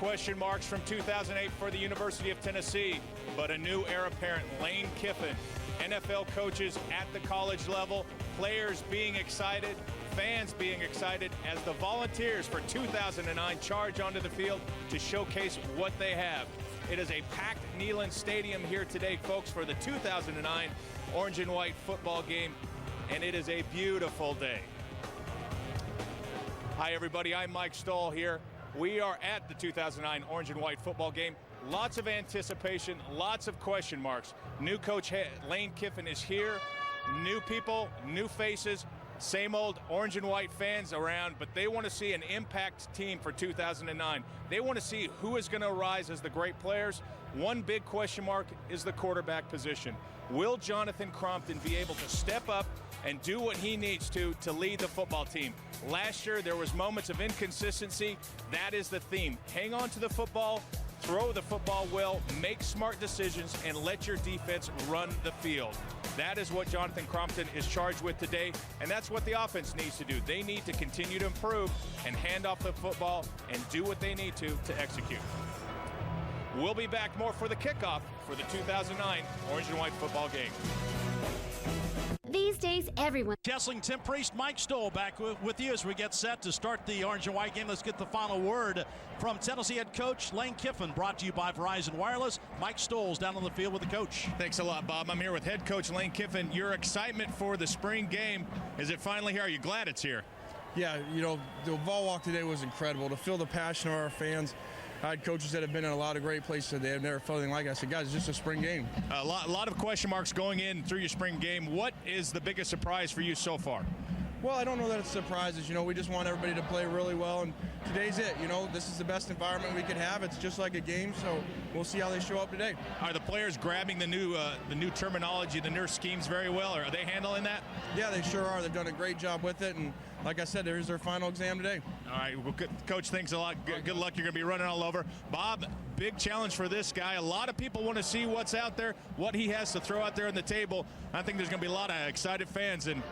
question marks from 2008 for the University of Tennessee, but a new heir apparent, Lane Kiffin. NFL coaches at the college level, players being excited, fans being excited as the Volunteers for 2009 charge onto the field to showcase what they have. It is a packed Neyland Stadium here today, folks, for the 2009 Orange and White football game, and it is a beautiful day. Hi, everybody. I'm Mike Stoll here. We are at the 2009 Orange and White football game. Lots of anticipation, lots of question marks. New coach Lane Kiffin is here. New people, new faces, same old Orange and White fans around, but they want to see an impact team for 2009. They want to see who is going to rise as the great players. One big question mark is the quarterback position. Will Jonathan Crompton be able to step up and do what he needs to lead the football team? Last year, there was moments of inconsistency. That is the theme. Hang on to the football, throw the football well, make smart decisions, and let your defense run the field. That is what Jonathan Crompton is charged with today, and that's what the offense needs to do. They need to continue to improve and hand off the football and do what they need to execute. We'll be back more for the kickoff for the 2009 Orange and White football game. These days, everyone. Kessling, Tim Priest, Mike Stoll back with you as we get set to start the Orange and White game. Let's get the final word from Tennessee head coach Lane Kiffin, brought to you by Verizon Wireless. Mike Stoll's down on the field with the coach. Thanks a lot, Bob. I'm here with head coach Lane Kiffin. Your excitement for the spring game, is it finally here? Are you glad it's here? Yeah, you know, the ball walk today was incredible. To feel the passion of our fans. I had coaches that have been in a lot of great places that they have never felt anything like. I said, guys, it's just a spring game. A lot of question marks going in through your spring game. What is the biggest surprise for you so far? Well, I don't know that it's surprises. You know, we just want everybody to play really well, and today's it. You know, this is the best environment we could have. It's just like a game, so we'll see how they show up today. Are the players grabbing the new terminology, the new schemes very well, or are they handling that? Yeah, they sure are. They've done a great job with it, and like I said, there's their final exam today. All right, well, Coach, thanks a lot. Good luck. You're going to be running all over. Bob, big challenge for this guy. A lot of people want to see what's out there, what he has to throw out there on the table. I think there's going to be a lot of excited fans, and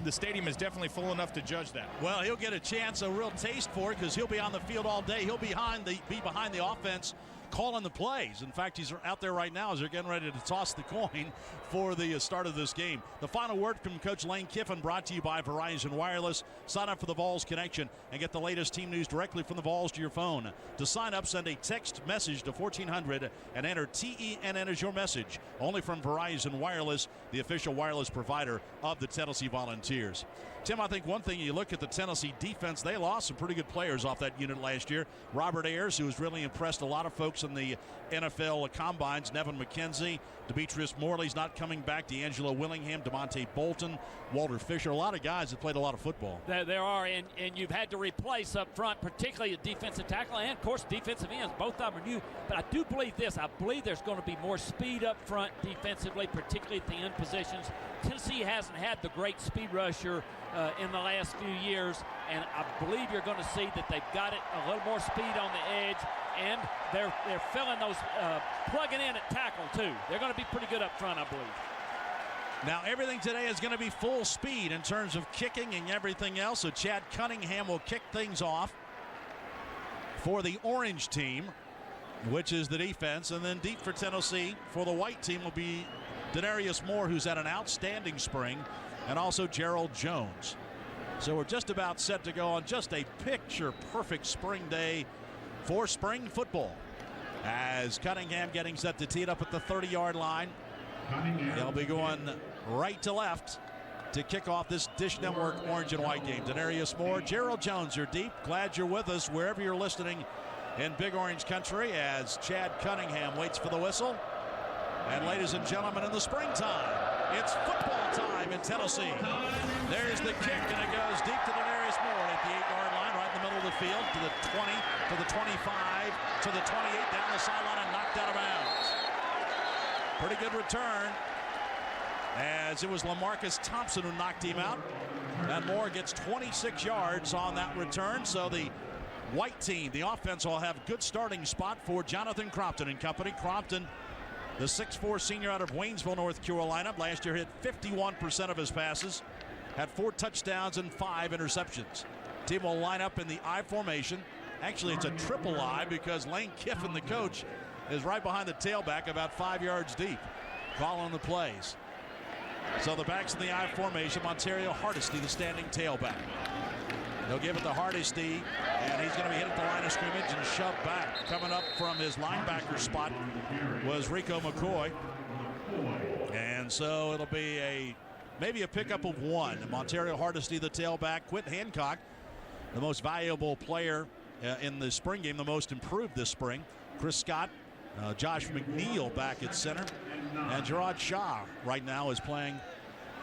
the stadium is definitely full enough to judge that. Well, he'll get a chance, a real taste for it, because he'll be on the field all day. He'll be behind the offense, calling the plays. In fact, he's out there right now as they're getting ready to toss the coin for the start of this game. The final word from Coach Lane Kiffin, brought to you by Verizon Wireless. Sign up for the Vols Connection and get the latest team news directly from the Vols to your phone. To sign up, send a text message to 1400 and enter TENN as your message. Only from Verizon Wireless, the official wireless provider of the Tennessee Volunteers. Tim, I think one thing, you look at the Tennessee defense, they lost some pretty good players off that unit last year. Robert Ayers, who has really impressed a lot of folks in the NFL combines. Nevin McKenzie, Demetrius Morley's not coming back. D'Angelo Willingham, DeMonte Bolton, Walter Fisher. A lot of guys that played a lot of football. There are, and you've had to replace up front, particularly a defensive tackle and, of course, defensive ends. Both of them are new. But I do believe this. I believe there's going to be more speed up front defensively, particularly at the end positions. Tennessee hasn't had the great speed rusher in the last few years, and I believe you're going to see that they've got it a little more speed on the edge, and they're filling those, plugging in at tackle too. They're going to be pretty good up front, I believe. Now everything today is going to be full speed in terms of kicking and everything else, so Chad Cunningham will kick things off for the orange team, which is the defense, and then deep for Tennessee for the white team will be Denarius Moore, who's had an outstanding spring, and also Gerald Jones. So we're just about set to go on just a picture-perfect spring day for spring football. As Cunningham getting set to tee it up at the 30-yard line. He'll be going right to left to kick off this Dish Network Orange and White game. Denarius Moore, Gerald Jones, you're deep. Glad you're with us wherever you're listening in Big Orange Country as Chad Cunningham waits for the whistle. And ladies and gentlemen, in the springtime, it's football time in Tennessee. There's the kick, and it goes deep to Denarius Moore at the 8-yard line, right in the middle of the field, to the 20, to the 25, to the 28, down the sideline, and knocked out of bounds. Pretty good return, as it was LaMarcus Thompson who knocked him out. And Moore gets 26 yards on that return, so the white team, the offense, will have a good starting spot for Jonathan Crompton and company. Crompton, the 6'4 senior out of Waynesville, North Carolina, last year hit 51% of his passes, had 4 touchdowns and 5 interceptions. Team will line up in the I formation. Actually, it's a triple I because Lane Kiffin, the coach, is right behind the tailback about 5 yards deep, calling the plays. So the backs in the I formation. Montario Hardesty, the standing tailback. They'll give it to Hardesty, and he's going to be hit at the line of scrimmage and shoved back. Coming up from his linebacker spot was Rico McCoy. And so it'll be maybe a pickup of one. Montario Hardesty, the tailback. Quint Hancock, the most valuable player in the spring game, the most improved this spring. Chris Scott, Josh McNeil back at center. And Gerard Shaw right now is playing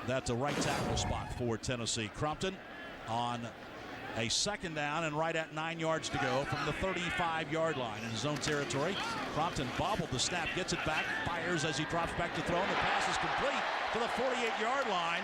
that right tackle spot for Tennessee. Crompton on a second down and right at 9 yards to go from the 35-yard line in his own territory. Crompton bobbled the snap, gets it back, fires as he drops back to throw, and the pass is complete to the 48-yard line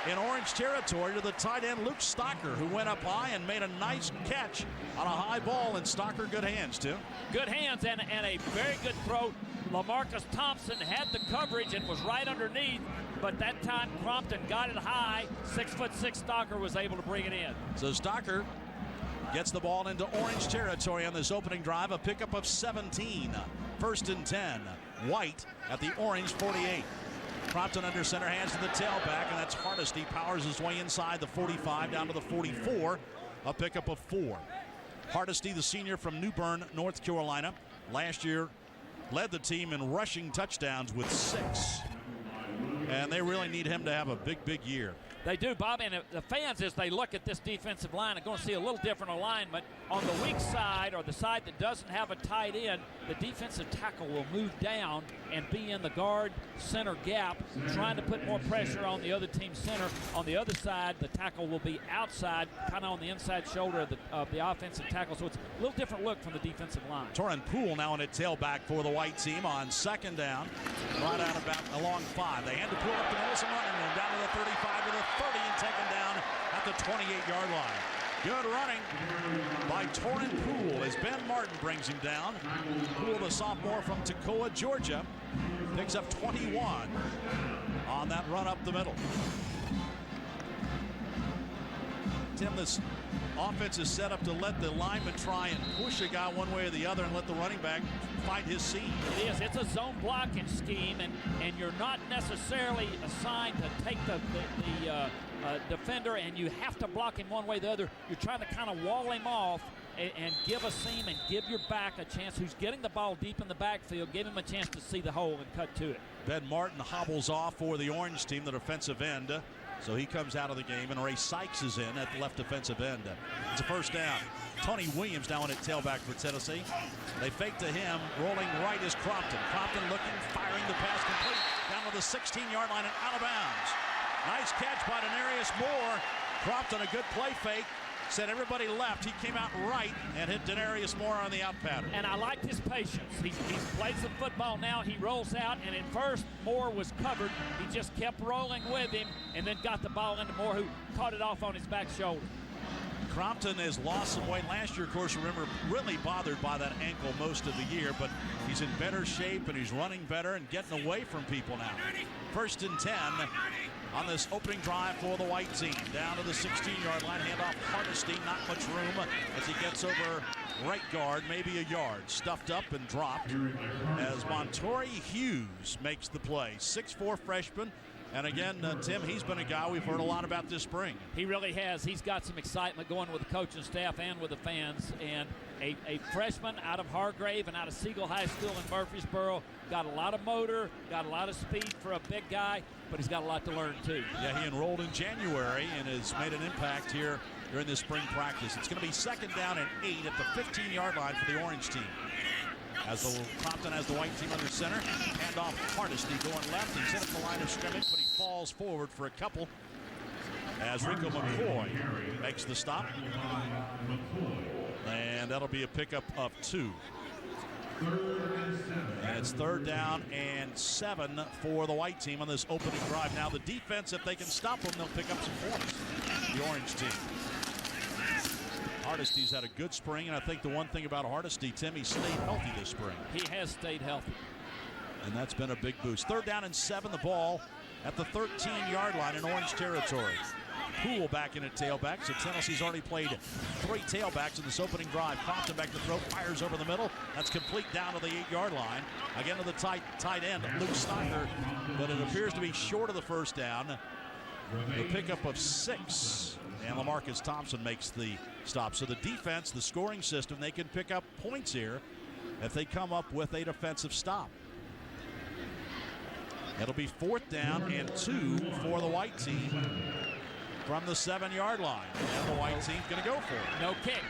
in Orange territory to the tight end Luke Stocker, who went up high and made a nice catch on a high ball. And Stocker, good hands, Tim. Good hands and a very good throw. LaMarcus Thompson had the coverage and was right underneath, but that time Crompton got it high. 6'6" Stocker was able to bring it in. So Stocker gets the ball into Orange territory on this opening drive, a pickup of 17. 1st and 10. White at the Orange 48. Crompton under center, hands to the tailback, and that's Hardesty. Powers his way inside the 45 down to the 44. A pickup of 4. Hardesty, the senior from New Bern, North Carolina. Last year led the team in rushing touchdowns with 6. And they really need him to have a big year. They do, Bob, and the fans, as they look at this defensive line, are going to see a little different alignment. On the weak side, or the side that doesn't have a tight end, the defensive tackle will move down and be in the guard center gap, trying to put more pressure on the other team's center. On the other side, the tackle will be outside, kind of on the inside shoulder of the offensive tackle. So it's a little different look from the defensive line. Torrin Poole now in at tailback for the white team on second down, right out about along 5. They hand the Poole up to Wilson running room, down to the 35 to the 30 and taken down at the 28-yard line. Good running by Torrin Poole as Ben Martin brings him down. Poole, the sophomore from Toccoa, Georgia, picks up 21 on that run up the middle. Tim, this offense is set up to let the lineman try and push a guy one way or the other and let the running back find his seam. It is. It's a zone blocking scheme, and you're not necessarily assigned to take the defender, and you have to block him one way or the other. You're trying to kind of wall him off and give a seam and give your back a chance. Who's getting the ball deep in the backfield, give him a chance to see the hole and cut to it. Ben Martin hobbles off for the Orange team, the defensive end. So he comes out of the game, and Ray Sykes is in at the left defensive end. It's a first down. Tony Williams now in at tailback for Tennessee. They fake to him. Rolling right is Crompton. Crompton looking, firing the pass complete down to the 16-yard line and out of bounds. Nice catch by Denarius Moore. Crompton, a good play fake. Said everybody left. He came out right and hit Denarius Moore on the out pattern. And I liked his patience. He's played some football now. He rolls out, and at first Moore was covered. He just kept rolling with him and then got the ball into Moore, who caught it off on his back shoulder. Crompton has lost some weight. Last year, of course, remember, really bothered by that ankle most of the year, but he's in better shape and he's running better and getting away from people now. 1st and 10 on this opening drive for the white team. Down to the 16-yard line, handoff Hardesty, not much room as he gets over right guard, maybe a yard. Stuffed up and dropped as Montori Hughes makes the play. 6'4" freshman. And again, Tim, he's been a guy we've heard a lot about this spring. He really has. He's got some excitement going with the coaching staff and with the fans. And a freshman out of Hargrave and out of Siegel High School in Murfreesboro. Got a lot of motor, got a lot of speed for a big guy, but he's got a lot to learn too. Yeah, he enrolled in January and has made an impact here during this spring practice. It's going to be 2nd down and 8 at the 15-yard line for the Orange team. As the Crompton has the white team under center. Hand off Hardesty going left. He's in at the line of scrimmage, but he falls forward for a couple as Rico McCoy makes the stop. And that'll be a pickup of 2. And it's 3rd down and 7 for the white team on this opening drive. Now the defense, if they can stop them, they'll pick up some points. The Orange team. Hardesty's had a good spring, and I think the one thing about Hardesty, Tim, he stayed healthy this spring. He has stayed healthy. And that's been a big boost. 3rd down and 7, the ball at the 13-yard line in Orange territory. Poole back in at tailback. So Tennessee's already played 3 tailbacks in this opening drive. Compton back to throw, fires over the middle. That's complete down to the 8-yard line. Again to the tight end, Luke Snyder, but it appears to be short of the first down. The pickup of 6, and LaMarcus Thompson makes the stop. So the defense, the scoring system, they can pick up points here if they come up with a defensive stop. It'll be 4th down and 2 for the white team from the 7-yard line. And the white team's going to go for it. No kick.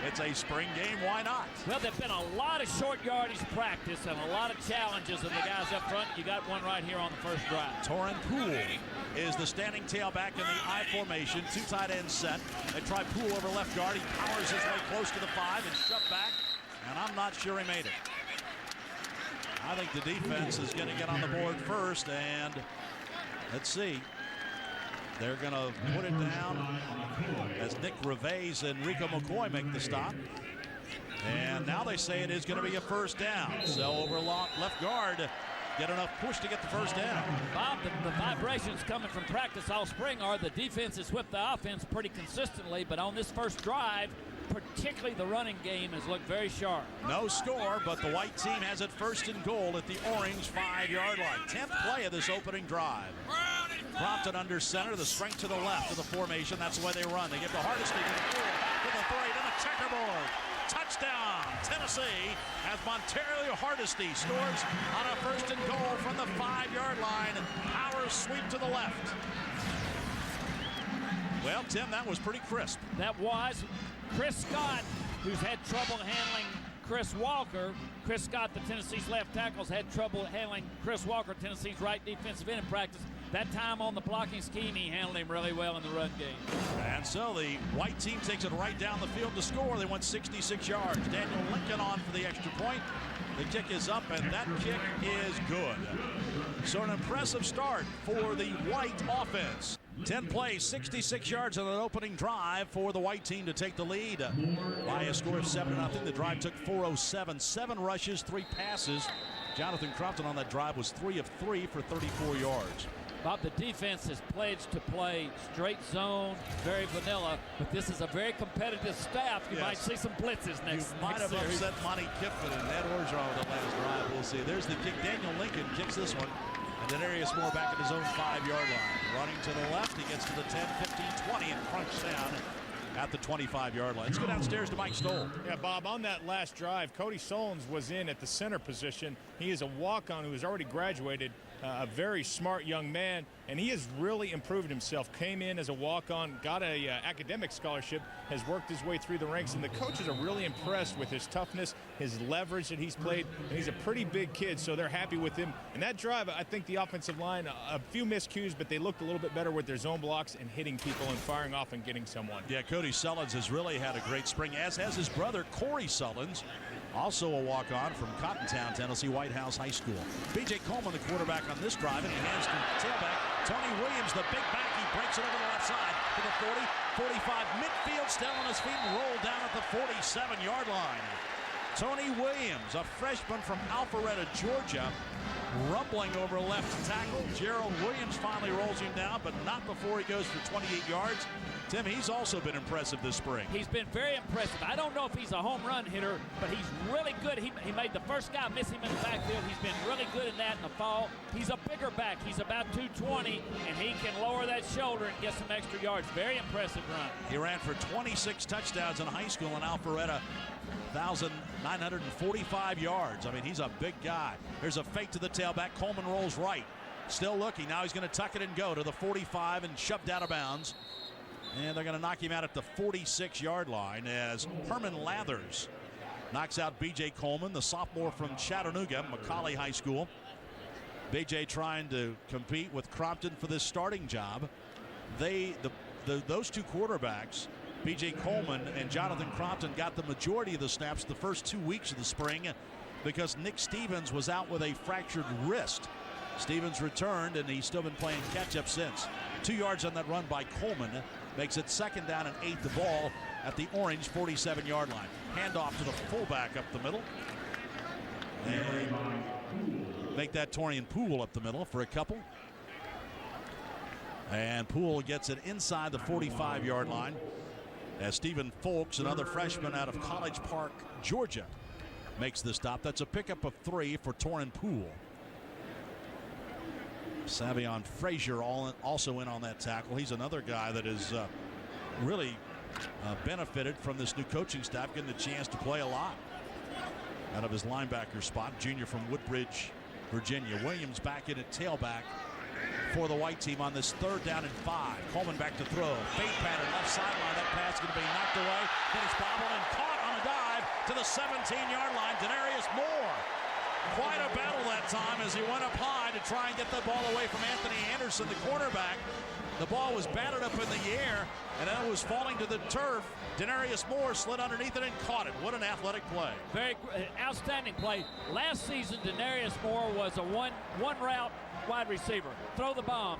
It's a spring game. Why not? Well, there's been a lot of short yardage practice and a lot of challenges of the guys up front. You got one right here on the first drive. Torrin Poole is the standing tailback in the I formation. 2 tight ends set. They try Poole over left guard. He powers his way close to the 5 and shoved back. And I'm not sure he made it. I think the defense is going to get on the board first. And let's see. They're going to put it down as Nick Reves and Rico McCoy make the stop. And now they say it is going to be a first down. So over left guard, get enough push to get the first down. Bob, the vibrations coming from practice all spring are the defense has whipped the offense pretty consistently, but on this first drive, particularly the running game has looked very sharp. No score, but the white team has it 1st and goal at the orange 5-yard line. 10th play of this opening drive. Crompton under center, the strength to the left of the formation. That's the way they run. They give to Hardesty to the 4, to the 3, to the checkerboard. Touchdown, Tennessee, as Monterio Hardesty scores on a 1st and goal from the 5-yard line. Power sweep to the left. Well, Tim, that was pretty crisp. That was. Chris Scott, who's had trouble handling Chris Walker. Chris Scott, the Tennessee's left tackle's had trouble handling Chris Walker, Tennessee's right defensive end in practice. That time on the blocking scheme, he handled him really well in the run game. And so the white team takes it right down the field to score. They went 66 yards. Daniel Lincoln on for the extra point. The kick is up, and that kick is good. So an impressive start for the white offense. 10 plays, 66 yards on an opening drive for the white team to take the lead by a score of 7-0. The drive took 4:07. 7 rushes, 3 passes. Jonathan Crompton on that drive was 3 of 3 for 34 yards. Bob, the defense has pledged to play straight zone, very vanilla, but this is a very competitive staff. You might see some blitzes next. You might have upset Monty Kiffin and Ed Orgeron with the last drive. We'll see. There's the kick. Daniel Lincoln kicks this one. And then Darius Moore back at his own 5-yard line. Running to the left. He gets to the 10, 15, 20, and crunch down at the 25-yard line. Let's go downstairs to Mike Stoll. Yeah, Bob, on that last drive, Cody Solons was in at the center position. He is a walk-on who has already graduated, a very smart young man, and he has really improved himself. Came in as a walk-on, got a academic scholarship, has worked his way through the ranks, and the coaches are really impressed with his toughness, his leverage that he's played, and he's a pretty big kid, so they're happy with him. And that drive, I think the offensive line, a few miscues, but they looked a little bit better with their zone blocks and hitting people and firing off and getting someone. Yeah, Cody Sullins has really had a great spring, as has his brother, Corey Sullins, also a walk-on from Cottontown, Tennessee, White House High School. B.J. Coleman, the quarterback on this drive, and he hands to tailback Tony Williams, the big back. He breaks it over the left side to the 40, 45, midfield, still on his feet, and rolled down at the 47-yard line. Tony Williams, a freshman from Alpharetta, Georgia, rumbling over left tackle. Gerald Williams finally rolls him down, but not before he goes for 28 yards. Tim, he's also been impressive this spring. He's been very impressive. I don't know if he's a home run hitter, but he's really good. He made the first guy miss him in the backfield. He's been really good in that in the fall. He's a bigger back. He's about 220, and he can lower that shoulder and get some extra yards. Very impressive run. He ran for 26 touchdowns in high school in Alpharetta. 1,945 yards. I mean, he's a big guy. There's a fake to the tailback. Coleman rolls right. Still looking. Now he's going to tuck it and go to the 45 and shoved out of bounds. And they're going to knock him out at the 46-yard line as Herman Lathers knocks out B.J. Coleman, the sophomore from Chattanooga, Macaulay High School. B.J. trying to compete with Crompton for this starting job. Those two quarterbacks, B.J. Coleman and Jonathan Crompton, got the majority of the snaps the first 2 weeks of the spring because Nick Stevens was out with a fractured wrist. Stevens returned, and he's still been playing catch-up since. 2 yards on that run by Coleman makes it 2nd down and 8. The ball at the orange 47-yard line. Handoff to the fullback up the middle. And make that Torian Poole up the middle for a couple. And Poole gets it inside the 45-yard line as Stephen Folks, another freshman out of College Park, Georgia, makes the stop. That's a pickup of 3 for Torrin Poole. Savion Frazier also in on that tackle. He's another guy that is really benefited from this new coaching staff, getting the chance to play a lot out of his linebacker spot. Junior from Woodbridge, Virginia. Williams back in at tailback for the white team on this 3rd down and 5. Coleman back to throw. Fade pattern left sideline. That pass is going to be knocked away. Then it's bobbled and caught on a dive to the 17-yard line. Denarius Moore. Quite a battle that time as he went up high to try and get the ball away from Anthony Anderson, the cornerback. The ball was batted up in the air, and it was falling to the turf. Denarius Moore slid underneath it and caught it. What an athletic play. Very outstanding play. Last season, Denarius Moore was a one route wide receiver. Throw the bomb,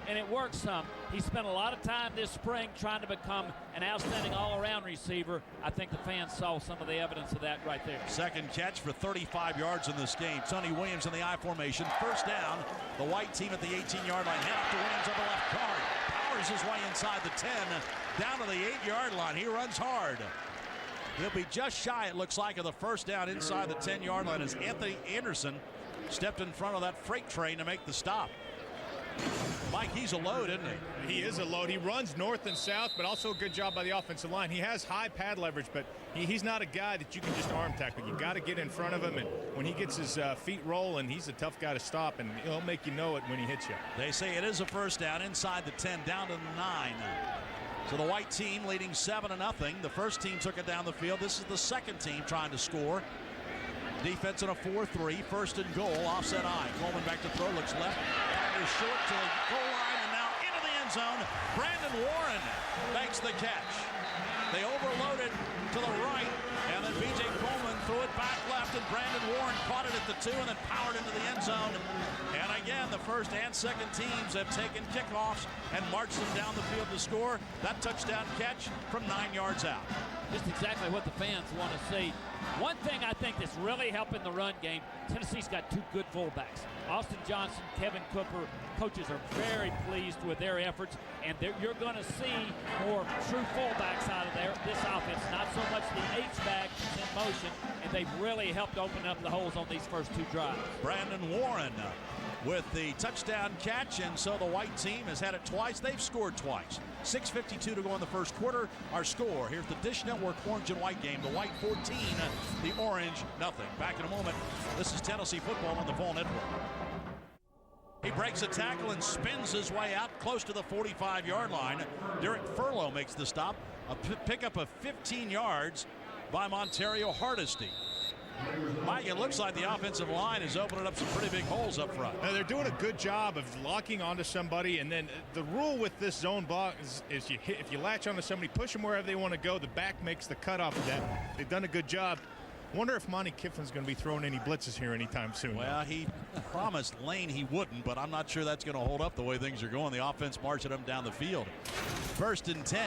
and it worked some. He spent a lot of time this spring trying to become an outstanding all-around receiver. I think the fans saw some of the evidence of that right there. Second catch for 35 yards in this game. Tony Williams in the I formation. First down, the white team at the 18-yard line. Hand off to Williams on the left guard. Powers his way inside the 10, down to the 8-yard line. He runs hard. He'll be just shy, it looks like, of the first down inside the 10-yard line as Anthony Anderson stepped in front of that freight train to make the stop. Mike, he's a load, isn't he? He is a load. He runs north and south, but also a good job by the offensive line. He has high pad leverage, but he's not a guy that you can just arm tackle. You got to get in front of him, and when he gets his feet rolling, he's a tough guy to stop, and he'll make you know it when he hits you. They say it is a first down inside the 10, down to the 9. So the white team leading 7-0. The first team took it down the field. This is the second team trying to score. Defense in a 4-3, first and goal, offset I. Coleman back to throw, looks left, fires short to the goal line, and now into the end zone. Brandon Warren makes the catch. They overloaded to the right, and then B.J. Coleman threw it back left, and Brandon Warren caught it at the 2 and then powered into the end zone. And again, the first and second teams have taken kickoffs and marched them down the field to score. That touchdown catch from 9 yards out. Just exactly what the fans want to see. One thing I think that's really helping the run game, Tennessee's got 2 good fullbacks. Austin Johnson, Kevin Cooper. Coaches are very pleased with their efforts, and you're going to see more true fullbacks out of this offense. Not so much the H-back in motion, and they've really helped open up the holes on these first 2 drives. Brandon Warren with the touchdown catch, and so the white team has had it twice. They've scored twice. 6:52 to go in the first quarter. Our score, here's the Dish Network orange and white game. The white 14, the orange nothing. Back in a moment. This is Tennessee football on the Vol Network. He breaks a tackle and spins his way out close to the 45-yard line. Derek Furlow makes the stop. A pickup of 15 yards by Montario Hardesty. Mike, it looks like the offensive line is opening up some pretty big holes up front. Now, they're doing a good job of locking onto somebody, and then the rule with this zone block is if you latch onto somebody, push them wherever they want to go, the back makes the cutoff of that. They've done a good job. Wonder if Monty Kiffin's going to be throwing any blitzes here anytime soon. Well, he promised Lane he wouldn't, but I'm not sure that's going to hold up the way things are going. The offense marching them down the field. First and 10.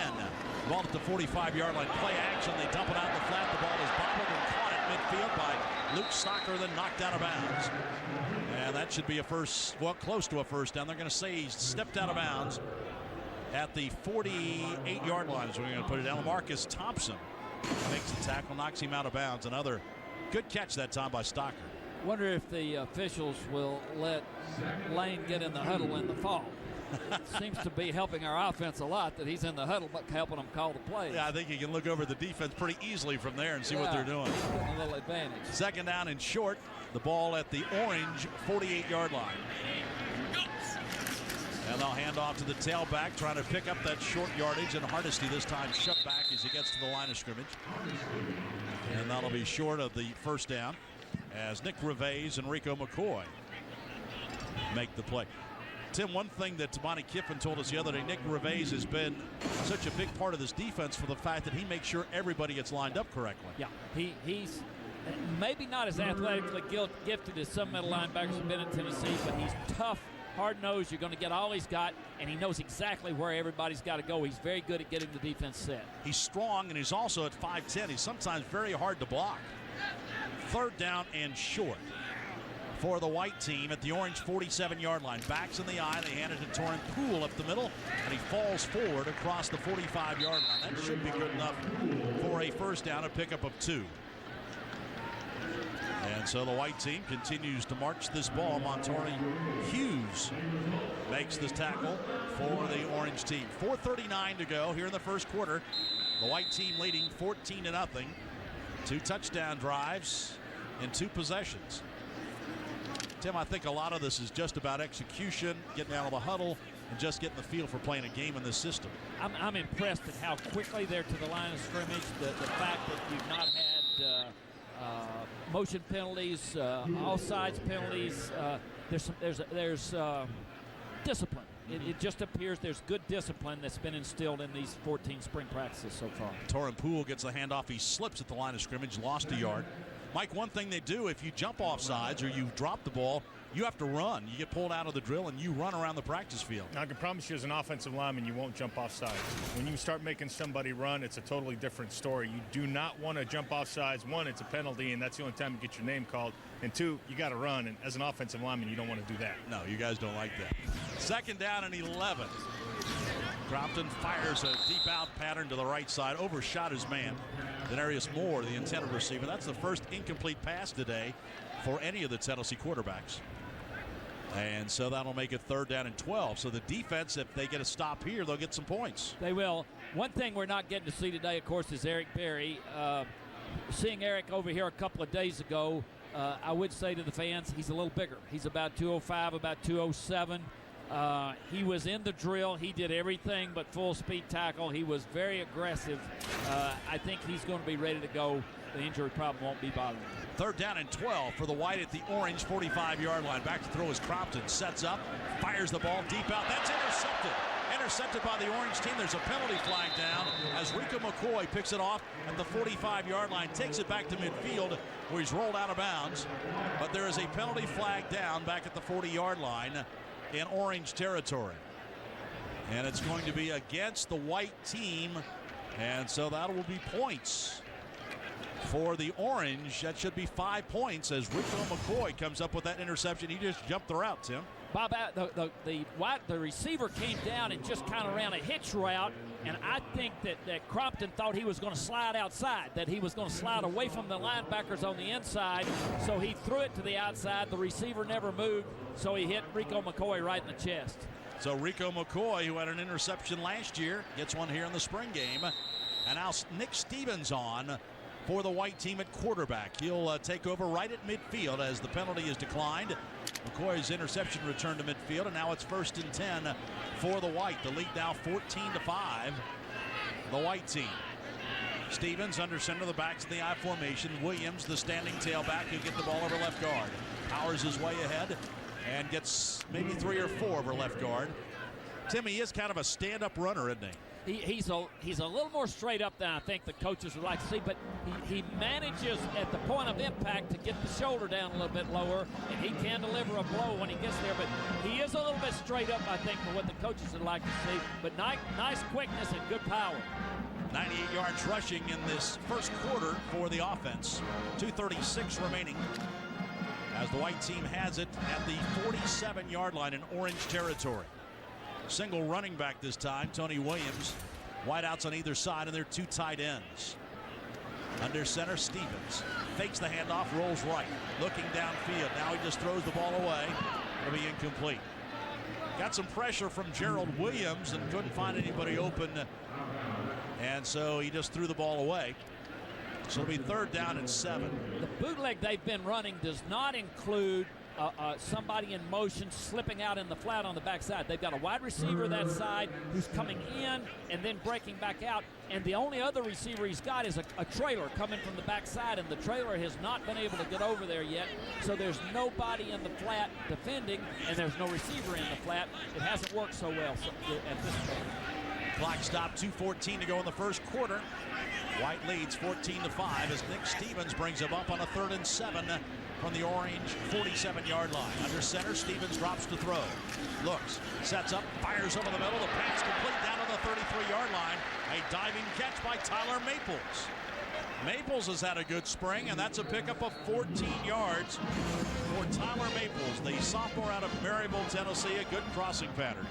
Ball at the 45-yard line. Play action. They dump it out in the flat. The ball is bobbled and caught at midfield by Luke Socker, then knocked out of bounds. And that should be a first, well, close to a first down. They're going to say he stepped out of bounds at the 48-yard line. So we're going to put it down. Marcus Thompson makes the tackle, knocks him out of bounds. Another good catch that time by Stocker. Wonder if the officials will let Lane get in the huddle in the fall. Seems to be helping our offense a lot that he's in the huddle, but helping them call the plays. Yeah, I think he can look over the defense pretty easily from there and see what they're doing. A little advantage. Second down and short. The ball at the orange 48-yard line. And they'll hand off to the tailback, trying to pick up that short yardage, and Hardesty this time shoved back as he gets to the line of scrimmage. And that'll be short of the first down as Nick Reveiz and Rico McCoy make the play. Tim, one thing that Monty Kiffin told us the other day, Nick Reveiz has been such a big part of this defense for the fact that he makes sure everybody gets lined up correctly. Yeah, he's maybe not as athletically gifted as some middle linebackers have been in Tennessee, but he's tough, hard-nosed. You're going to get all he's got, and he knows exactly where everybody's got to go. He's very good at getting the defense set. He's strong, and he's also at 5'10". He's sometimes very hard to block. Third down and short for the white team at the orange 47-yard line. Backs in the eye. They hand it to Torrin Poole up the middle, and he falls forward across the 45-yard line. That should be good enough for a first down, a pickup of 2. And so the white team continues to march this ball. Montori Hughes makes this tackle for the orange team. 4:39 to go here in the first quarter. The white team leading 14-0. 2 touchdown drives in 2 possessions. Tim, I think a lot of this is just about execution, getting out of the huddle, and just getting the feel for playing a game in this system. I'm impressed at how quickly they're to the line of scrimmage. The fact that you've not had motion penalties, offsides penalties. There's discipline. It just appears there's good discipline that's been instilled in these 14 spring practices so far. Torrin Poole gets the handoff. He slips at the line of scrimmage, lost a yard. Mike, one thing they do, if you jump off sides or you drop the ball, you have to run. You get pulled out of the drill and you run around the practice field. Now, I can promise you as an offensive lineman, you won't jump off sides. When you start making somebody run, it's a totally different story. You do not want to jump off sides. 1, it's a penalty, and that's the only time you get your name called. And 2, you got to run. And as an offensive lineman, you don't want to do that. No, you guys don't like that. 2nd down and 11. Crompton fires a deep out pattern to the right side, overshot his man. Denarius Moore, the intended receiver. That's the first incomplete pass today for any of the Tennessee quarterbacks. And so that'll make it 3rd down and 12. So the defense, if they get a stop here, they'll get some points. They will. One thing we're not getting to see today, of course, is Eric Berry. Seeing Eric over here a couple of days ago, I would say to the fans, he's a little bigger. He's about 205, about 207. He was in the drill. He did everything but full speed tackle. He was very aggressive. I think he's going to be ready to go. The injury problem won't be bothering him. 3rd down and 12 for the white at the orange 45-yard line. Back to throw is Crompton. Sets up, fires the ball deep out. That's intercepted. Intercepted by the orange team. There's a penalty flag down as Rico McCoy picks it off at the 45-yard line. Takes it back to midfield where he's rolled out of bounds. But there is a penalty flag down back at the 40-yard line in orange territory. And it's going to be against the white team. And so that will be points for the orange. That should be 5 points as Rico McCoy comes up with that interception. He just jumped the route, Tim. Bob, the receiver came down and just kind of ran a hitch route, and I think that Crompton thought he was going to slide outside, that he was going to slide away from the linebackers on the inside, so he threw it to the outside. The receiver never moved, so he hit Rico McCoy right in the chest. So Rico McCoy, who had an interception last year, gets one here in the spring game. And now Nick Stevens on for the white team at quarterback. He'll take over right at midfield as the penalty is declined. McCoy's interception returned to midfield, and now it's 1st and 10 for the white. The lead now 14-5. The white team. Stevens under center of the backs in the I formation. Williams, the standing tailback, who get the ball over left guard. Powers his way ahead and gets maybe 3 or 4 over left guard. Timmy is kind of a stand-up runner, isn't he? He's a little more straight up than I think the coaches would like to see, but he manages at the point of impact to get the shoulder down a little bit lower, and he can deliver a blow when he gets there, but he is a little bit straight up, I think, for what the coaches would like to see, but nice quickness and good power. 98 yards rushing in this first quarter for the offense. 2:36 remaining as the white team has it at the 47-yard line in orange territory. Single running back this time, Tony Williams. Wideouts on either side, and they're 2 tight ends. Under center, Stevens fakes the handoff, rolls right, looking downfield. Now he just throws the ball away. It'll be incomplete. Got some pressure from Gerald Williams and couldn't find anybody open, and so he just threw the ball away. So it'll be 3rd down and 7. The bootleg they've been running does not include somebody in motion slipping out in the flat on the backside. They've got a wide receiver that side who's coming in and then breaking back out, and the only other receiver he's got is a trailer coming from the backside, and the trailer has not been able to get over there yet, so there's nobody in the flat defending, and there's no receiver in the flat. It hasn't worked so well at this point. Clock stop, 2:14 to go in the first quarter. White leads 14-5 as Nick Stevens brings him up on a 3rd and 7 from the orange 47-yard line. Under center, Stevens drops to throw. Looks, sets up, fires over the middle. The pass complete down to the 33-yard line. A diving catch by Tyler Maples. Maples has had a good spring, and that's a pickup of 14 yards for Tyler Maples, the sophomore out of Maryville, Tennessee. A good crossing pattern.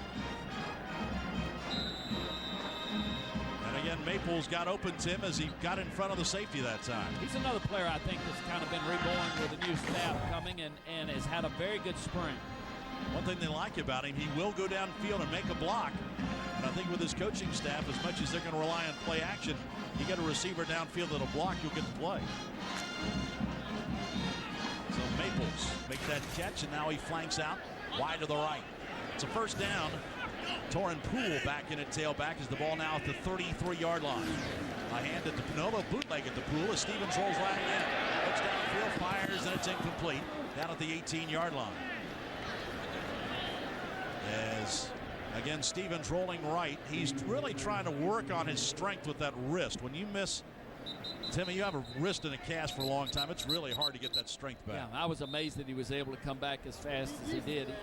And again, Maples got open, Tim, as he got in front of the safety that time. He's another player I think that's kind of been reborn with a new staff coming and has had a very good spring. One thing they like about him, he will go downfield and make a block. And I think with his coaching staff, as much as they're going to rely on play action, you get a receiver downfield that'll block, you'll get the play. So Maples makes that catch, and now he flanks out wide to the right. It's a first down. Torrin Poole back in at tailback as the ball now at the 33-yard line. A hand at the Pinova, bootleg at the Poole as Stevens rolls right in. Looks downfield, fires, and it's incomplete. Down at the 18-yard line. As, again, Stevens rolling right. He's really trying to work on his strength with that wrist. When you miss, Timmy, you have a wrist in a cast for a long time. It's really hard to get that strength back. Yeah, I was amazed that he was able to come back as fast as he did.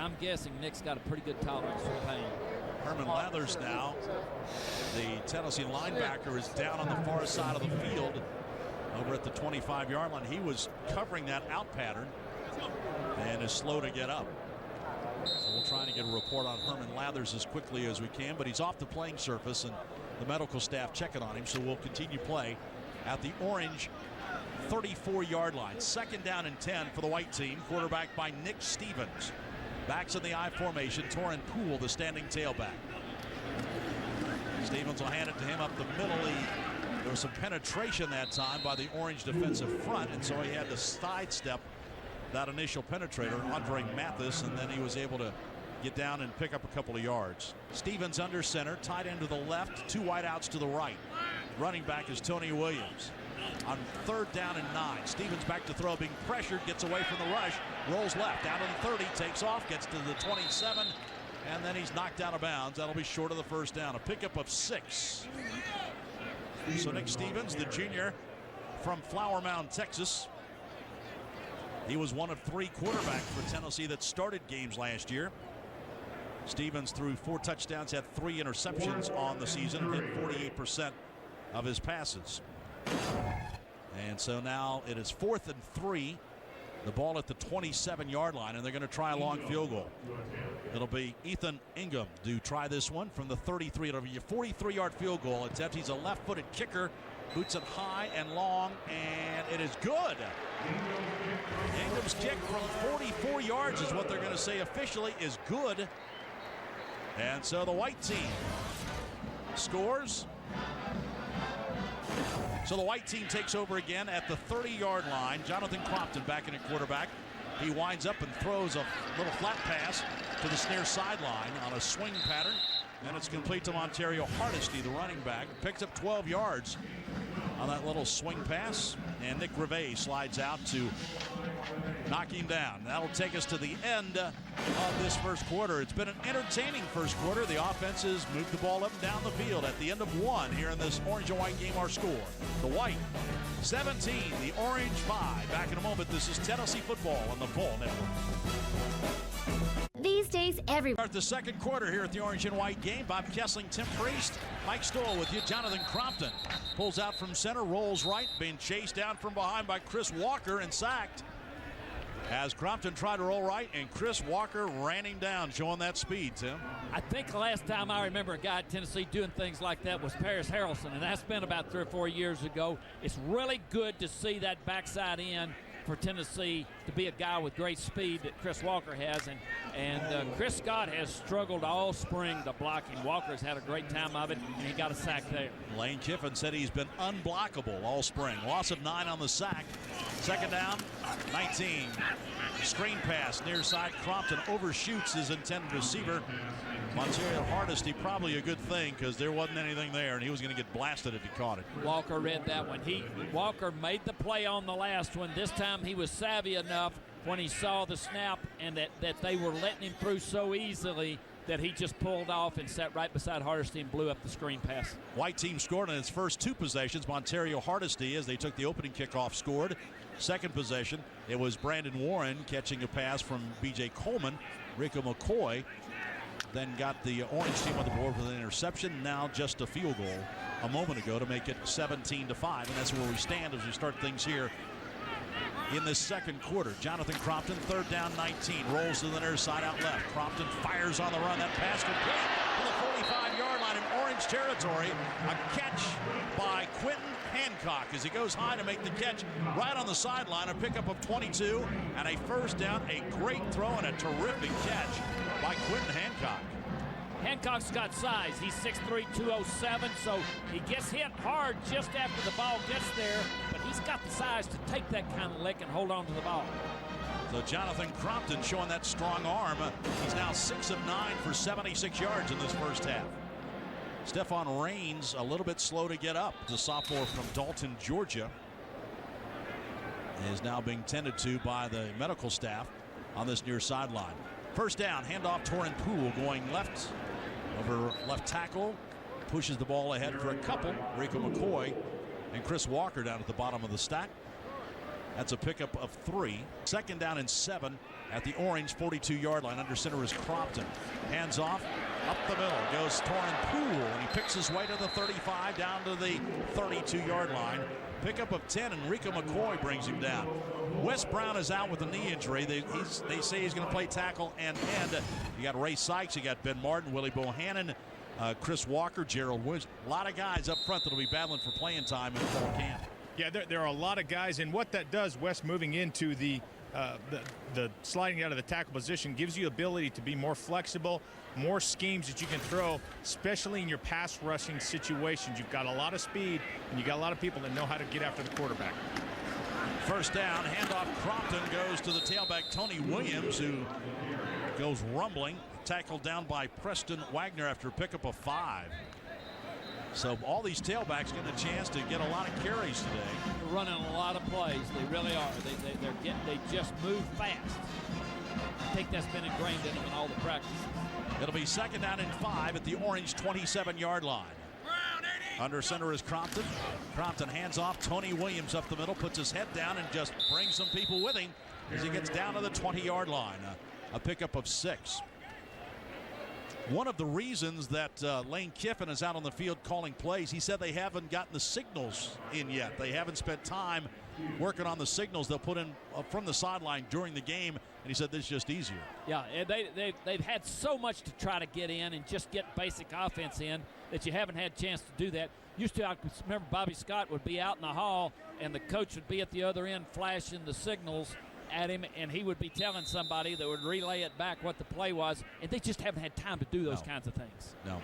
I'm guessing Nick's got a pretty good tolerance for pain. Herman Lathers now, the Tennessee linebacker, is down on the far side of the field over at the 25-yard line. He was covering that out pattern and is slow to get up. So we'll try to get a report on Herman Lathers as quickly as we can, but he's off the playing surface and the medical staff checking on him, so we'll continue play at the orange 34-yard line. Second down and 10 for the white team, quarterback by Nick Stevens. Backs in the I formation, Torrin Poole, the standing tailback. Stevens will hand it to him up the middle. There was some penetration that time by the orange defensive front, and so he had to sidestep that initial penetrator, Andre Mathis, and then he was able to get down and pick up a couple of yards. Stevens under center, tight end to the left, two wideouts to the right. Running back is Tony Williams. On third down and 9, Stevens back to throw, being pressured, gets away from the rush, rolls left, down to the 30, takes off, gets to the 27, and then he's knocked out of bounds. That'll be short of the first down. A pickup of 6. So Nick Stevens, the junior from Flower Mound, Texas. He was one of 3 quarterbacks for Tennessee that started games last year. Stevens threw 4 touchdowns, had 3 interceptions on the season, and hit 48% of his passes. And so now it is 4th and 3. The ball at the 27-yard line, and they're going to try a long field goal. It'll be Ethan Ingham to try this one from the 33. It'll be a 43-yard field goal attempt. He's a left-footed kicker. Boots it high and long, and it is good. Ingham's kick from 44 yards is what they're going to say officially is good. And so the white team scores. So the white team takes over again at the 30-yard line. Jonathan Crompton back in at quarterback. He winds up and throws a little flat pass to the near sideline on a swing pattern. And it's complete to Montario Hardesty, the running back. Picks up 12 yards on that little swing pass. And Nick Rivet slides out to knock him down. That'll take us to the end of this first quarter. It's been an entertaining first quarter. The offenses moved the ball up and down the field. At the end of 1 here in this orange and white game, our score: the white 17, the orange 5. Back in a moment. This is Tennessee football on the Bull Network. These days, everyone. Start the second quarter here at the orange and white game. Bob Kessling, Tim Priest, Mike Stoll with you. Jonathan Crompton pulls out from center, rolls right, being chased down from behind by Chris Walker and sacked as Crompton tried to roll right, and Chris Walker ran him down, showing that speed, Tim. I think the last time I remember a guy at Tennessee doing things like that was Paris Harrelson, and that's been about 3 or 4 years ago. It's really good to see that backside end for Tennessee to be a guy with great speed that Chris Walker has, and Chris Scott has struggled all spring to blocking. Walker's had a great time of it, and he got a sack there. Lane Kiffin said he's been unblockable all spring. Loss of 9 on the sack. Second down, 19. Screen pass near side. Crompton overshoots his intended receiver. Montario Hardesty, probably a good thing because there wasn't anything there, and he was going to get blasted if he caught it. Walker read that one. Walker made the play on the last one. This time he was savvy enough when he saw the snap and that they were letting him through so easily that he just pulled off and sat right beside Hardesty and blew up the screen pass. White team scored on its first 2 possessions. Montario Hardesty, as they took the opening kickoff, scored. Second possession, it was Brandon Warren catching a pass from B.J. Coleman. Rico McCoy then got the orange team on the board with an interception. Now just a field goal a moment ago to make it 17-5, and that's where we stand as we start things here in this second quarter. Jonathan Crompton, 3rd down 19, rolls to the near side out left. Crompton fires on the run. That pass complete to the 45-yard line in Orange territory. A catch by Quentin Hancock as he goes high to make the catch right on the sideline. A pickup of 22 and a first down. A great throw and a terrific catch by Quentin Hancock. Hancock's got size. He's 6'3", 207, so he gets hit hard just after the ball gets there, but he's got the size to take that kind of lick and hold on to the ball. So Jonathan Crompton showing that strong arm. He's now 6 of 9 for 76 yards in this first half. Stephon Rains a little bit slow to get up. The sophomore from Dalton, Georgia, is now being tended to by the medical staff on this near sideline. First down, handoff Torrin Poole going left over left tackle. Pushes the ball ahead for a couple. Rico McCoy and Chris Walker down at the bottom of the stack. That's a pickup of 3. Second down and 7 at the Orange 42-yard line. Under center is Crompton. Hands off. Up the middle goes Torrin Poole, and he picks his way to the 35 down to the 32-yard line. Pickup of 10, and Rico McCoy brings him down. Wes Brown is out with a knee injury. They say he's going to play tackle and end. You got Ray Sykes, you got Ben Martin, Willie Bohannon, Chris Walker, Gerald Williams. A lot of guys up front that will be battling for playing time in fall camp. Yeah, there are a lot of guys, and what that does, Wes, moving into the sliding out of the tackle position, gives you ability to be more flexible, more schemes that you can throw, especially in your pass rushing situations. You've got a lot of speed, and you've got a lot of people that know how to get after the quarterback. First down, handoff Crompton goes to the tailback Tony Williams, who goes rumbling, tackled down by Preston Wagner after a pickup of 5. So all these tailbacks getting a chance to get a lot of carries today. They're running a lot of plays. They really are. They just move fast. I think that's been ingrained in them in all the practices. It'll be second down and 5 at the Orange 27-yard line. Under center is Crompton. Crompton hands off. Tony Williams up the middle, puts his head down and just brings some people with him as he gets down to the 20-yard line. A pickup of 6. One of the reasons that Lane Kiffin is out on the field calling plays, he said they haven't gotten the signals in yet. They haven't spent time working on the signals they'll put in from the sideline during the game, and he said this is just easier. Yeah, and they've had so much to try to get in and just get basic offense in that you haven't had a chance to do that. Used to, I remember Bobby Scott would be out in the hall, and the coach would be at the other end flashing the signals at him, and he would be telling somebody that would relay it back what the play was, and they just haven't had time to do those kinds of things. No.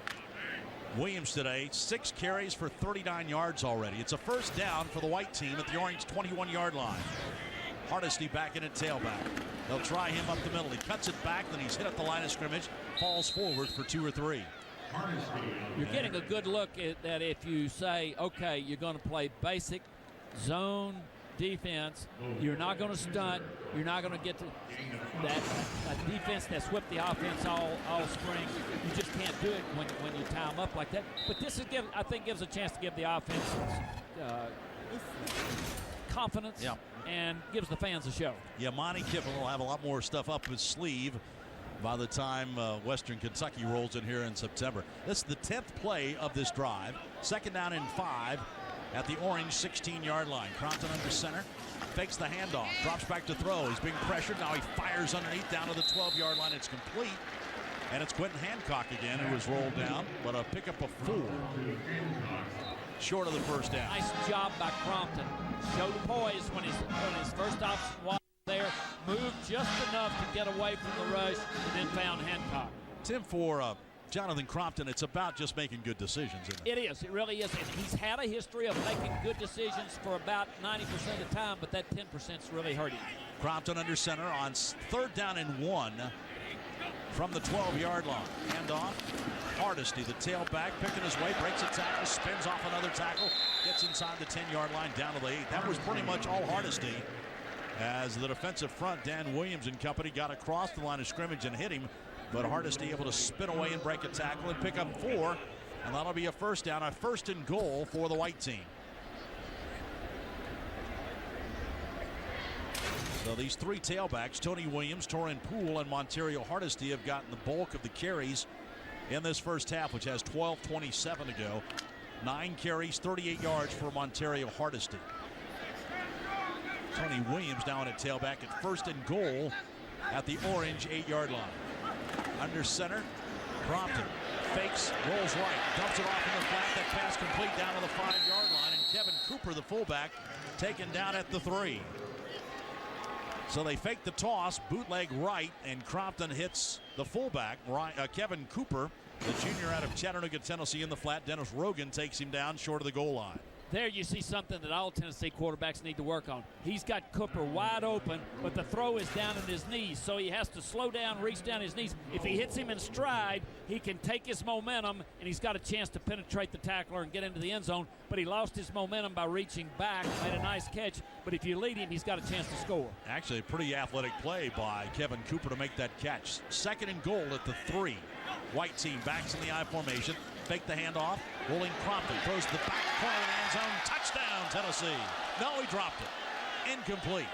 Williams today, 6 carries for 39 yards already. It's a first down for the white team at the Orange 21-yard line. Hardesty back in at tailback. They'll try him up the middle. He cuts it back, then he's hit at the line of scrimmage, falls forward for 2 or 3. You're getting a good look at that if you say, okay, you're going to play basic zone defense. You're not going to stunt. You're not going to get to that defense that's whipped the offense all spring. You just can't do it when you tie them up like that. But this is I think gives a chance to give the offense confidence and gives the fans a show. Yeah, Monty Kiffin will have a lot more stuff up his sleeve by the time Western Kentucky rolls in here in September. This is the 10th play of this drive. Second down and 5 at the Orange 16-yard line. Crompton under center, fakes the handoff, drops back to throw. He's being pressured. Now he fires underneath down to the 12-yard line. It's complete. And it's Quentin Hancock again who was rolled down, but a pickup of 4. Short of the first down. Nice job by Crompton. Showed poise when his first option was there. Moved just enough to get away from the rush and then found Hancock. Tim, for Jonathan Crompton, it's about just making good decisions, isn't it? It is. It really is. And he's had a history of making good decisions for about 90% of the time, but that 10% is really hurting. Crompton under center on third down and 1 from the 12-yard line. Handoff. Hardesty, the tailback, picking his way, breaks a tackle, spins off another tackle, gets inside the 10-yard line down to the 8. That was pretty much all Hardesty as the defensive front, Dan Williams and company, got across the line of scrimmage and hit him. But Hardesty able to spin away and break a tackle and pick up 4. And that'll be a first down, a first and goal for the white team. So these 3 tailbacks, Tony Williams, Torrin Poole, and Montario Hardesty, have gotten the bulk of the carries in this first half, which has 12:27 to go 9 carries, 38 yards for Montario Hardesty. Tony Williams down at tailback at 1st and goal at the orange 8-yard line. Under center, Crompton fakes, rolls right, dumps it off in the flat. That pass complete down to the 5-yard line, and Kevin Cooper, the fullback, taken down at the 3. So they fake the toss, bootleg right, and Crompton hits the fullback, Kevin Cooper, the junior out of Chattanooga, Tennessee, in the flat. Dennis Rogan takes him down short of the goal line. There you see something that all Tennessee quarterbacks need to work on. He's got Cooper wide open, but the throw is down in his knees, so he has to slow down, reach down his knees. If he hits him in stride, he can take his momentum, and he's got a chance to penetrate the tackler and get into the end zone, but he lost his momentum by reaching back, made a nice catch, but if you lead him, he's got a chance to score. Actually, a pretty athletic play by Kevin Cooper to make that catch. 2nd and goal at the 3. White team backs in the I formation. Fake the handoff. Rolling Crompton. Throws to the back corner of the end zone. Touchdown, Tennessee. No, he dropped it. Incomplete.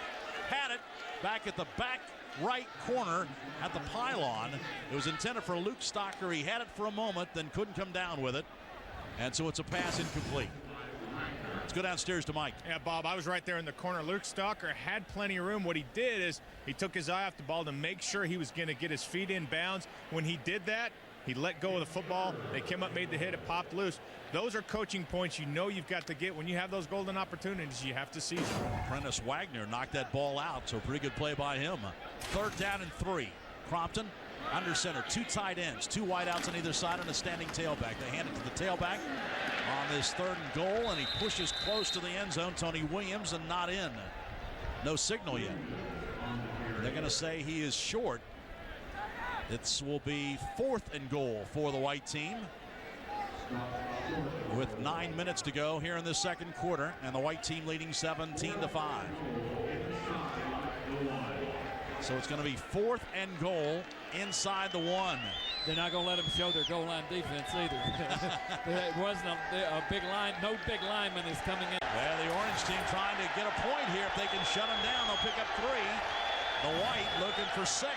Had it back at the back right corner at the pylon. It was intended for Luke Stocker. He had it for a moment, then couldn't come down with it. And so it's a pass incomplete. Let's go downstairs to Mike. Yeah, Bob, I was right there in the corner. Luke Stocker had plenty of room. What he did is he took his eye off the ball to make sure he was going to get his feet in bounds. When he did that, he let go of the football. They came up, made the hit, it popped loose. Those are coaching points you know you've got to get. When you have those golden opportunities, you have to seize them. Prentice Wagner knocked that ball out, so pretty good play by him. 3rd down and 3. Crompton under center, 2 tight ends, 2 wideouts on either side, and a standing tailback. They hand it to the tailback on this 3rd and goal, and he pushes close to the end zone. Tony Williams, and not in. No signal yet. They're going to say he is short. It will be 4th and goal for the white team with 9 minutes to go here in the 2nd quarter, and the white team leading 17-5. So it's going to be 4th and goal inside the 1. They're not going to let them show their goal line defense either. It wasn't a big line. No big lineman is coming in. Yeah, the orange team trying to get a point here. If they can shut them down, they'll pick up 3. The white looking for 6.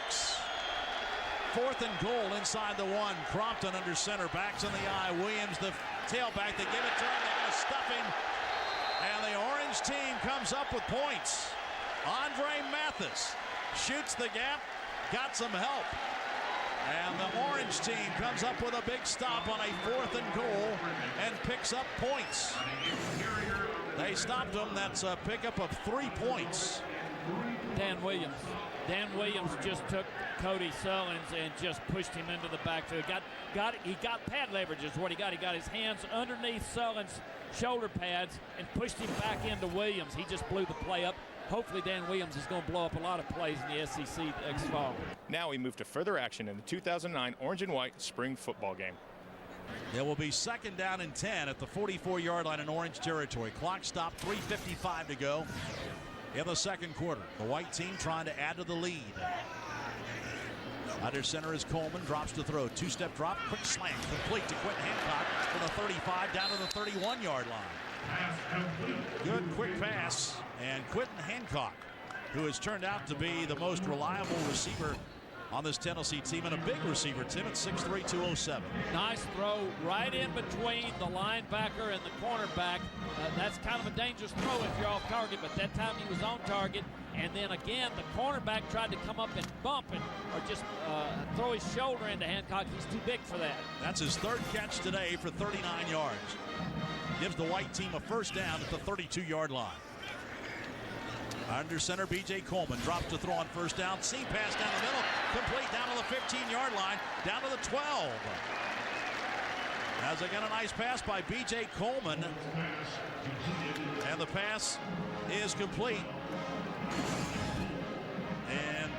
4th and goal inside the 1. Crompton under center, backs in the eye. Williams, the tailback. They give it to him. They're going to stuff him. And the orange team comes up with points. Andre Mathis shoots the gap, got some help. And the orange team comes up with a big stop on a 4th and goal and picks up points. They stopped them. That's a pickup of 3 points. Dan Williams just took Cody Sullins and just pushed him into the backfield. He got pad leverage is what he got. He got his hands underneath Sullins' shoulder pads and pushed him back into Williams. He just blew the play up. Hopefully Dan Williams is going to blow up a lot of plays in the SEC next fall. Now we move to further action in the 2009 Orange and White Spring Football Game. There will be 2nd down and 10 at the 44-yard line in orange territory. Clock stop, 3:55 to go in the 2nd quarter. The white team trying to add to the lead. Under center is Coleman, drops to throw. 2-step drop, quick slant, complete to Quentin Hancock for the 35 down to the 31-yard line. Good quick pass, and Quentin Hancock, who has turned out to be the most reliable receiver on this Tennessee team, and a big receiver, Tim, at 6'3", 207. Nice throw right in between the linebacker and the cornerback. That's kind of a dangerous throw if you're off target, but that time he was on target. And then again, the cornerback tried to come up and bump or just throw his shoulder into Hancock. He's too big for that. That's his 3rd catch today for 39 yards. Gives the white team a 1st down at the 32-yard line. Under center, B.J. Coleman drops to throw on 1st down. Seam pass down the middle, complete down to the 15-yard line, down to the 12. As again, a nice pass by B.J. Coleman. And the pass is complete. And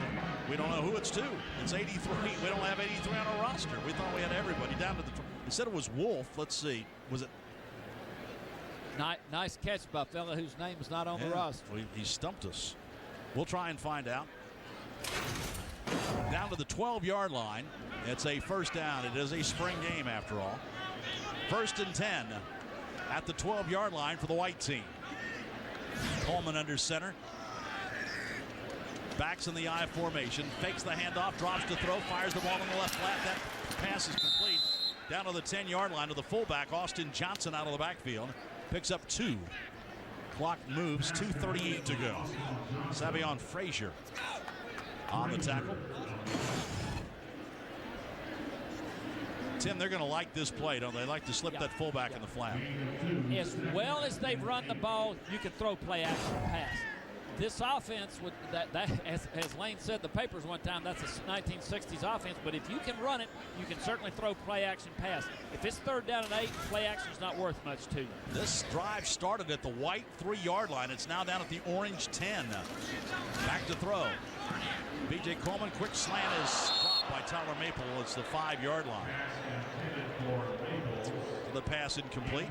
we don't know who it's to. It's 83. We don't have 83 on our roster. We thought we had everybody down to the. They said it was Wolf. Let's see. Was it? Nice catch by a fella whose name is not on the roster. Well, he stumped us. We'll try and find out. Down to the 12-yard line. It's a 1st down. It is a spring game after all. 1st and 10 at the 12-yard line for the white team. Coleman under center. Backs in the I formation. Fakes the handoff. Drops to throw. Fires the ball in the left flat. That pass is complete down to the 10-yard line to the fullback, Austin Johnson, out of the backfield. Picks up 2. Clock moves, 2:38 to go. Savion Frazier on the tackle. Tim, they're going to like this play, don't they? Like to slip that fullback in the flat. As well as they've run the ball, you can throw play action pass. This offense, with that as Lane said in the papers one time, that's a 1960s offense. But if you can run it, you can certainly throw play action pass. If it's 3rd down and 8, play action's not worth much to you. This drive started at the white 3-yard line. It's now down at the orange 10. Back to throw. B.J. Coleman, quick slant is dropped by Tyler Maple. It's the 5-yard line. The pass incomplete.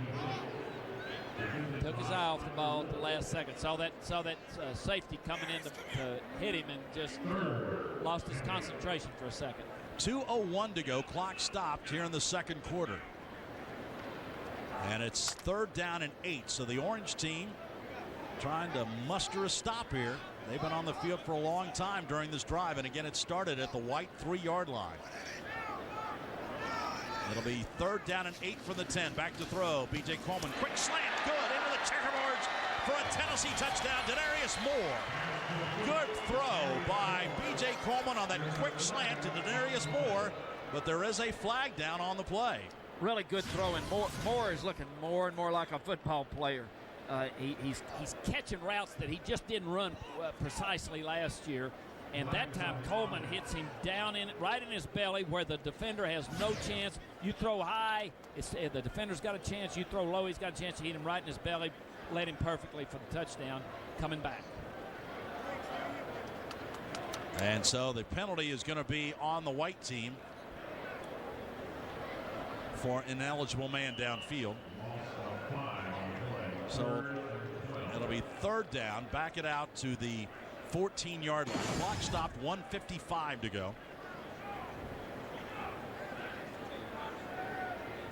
Took his eye off the ball at the last second. Saw that safety coming in to hit him and just lost his concentration for a second. 2:01 to go. Clock stopped here in the second quarter. And it's 3rd down and 8. So the orange team trying to muster a stop here. They've been on the field for a long time during this drive. And again, it started at the white 3-yard line. It'll be 3rd down and 8 from the 10. Back to throw. B.J. Coleman. Quick slant. Good. Into the checkerboards for a Tennessee touchdown. Denarius Moore. Good throw by B.J. Coleman on that quick slant to Denarius Moore. But there is a flag down on the play. Really good throw. And Moore is looking more and more like a football player. He's catching routes that he just didn't run precisely last year. And that time Coleman hits him down right in his belly where the defender has no chance. You throw high, the defender's got a chance. You throw low, he's got a chance to hit him right in his belly. Led him perfectly for the touchdown. Coming back. And so the penalty is going to be on the white team for ineligible man downfield. So it'll be 3rd down. Back it out to the 14-yard line. Clock stopped, 1:55 to go.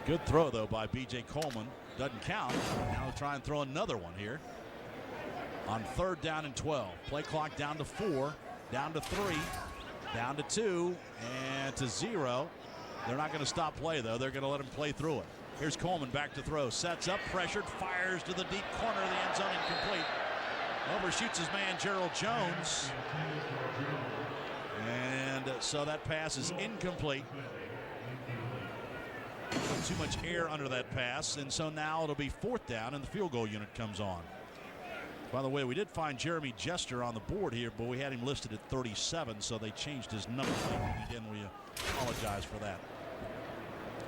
Good throw, though, by B.J. Coleman. Doesn't count. Now they'll try and throw another one here on 3rd down and 12. Play clock down to 4, down to 3, down to 2, and to 0. They're not going to stop play, though. They're going to let him play through it. Here's Coleman back to throw. Sets up, pressured, fires to the deep corner of the end zone, incomplete. Overshoots his man, Gerald Jones. And so that pass is incomplete. Too much air under that pass. And so now it'll be 4th down and the field goal unit comes on. By the way, we did find Jeremy Jester on the board here, but we had him listed at 37, so they changed his number. Again, we apologize for that.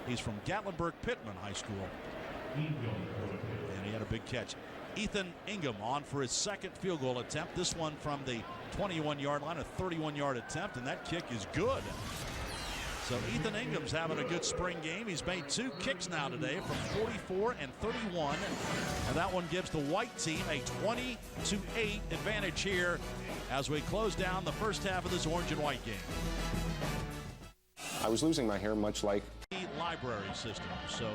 He's from Gatlinburg-Pittman High School. And he had a big catch. Ethan Ingham on for his 2nd field goal attempt. This one from the 21-yard line, a 31-yard attempt, and that kick is good. So Ethan Ingham's having a good spring game. He's made 2 kicks now today from 44 and 31. And that one gives the white team a 20-8 advantage here as we close down the first half of this orange and white game. I was losing my hair much like the library system. So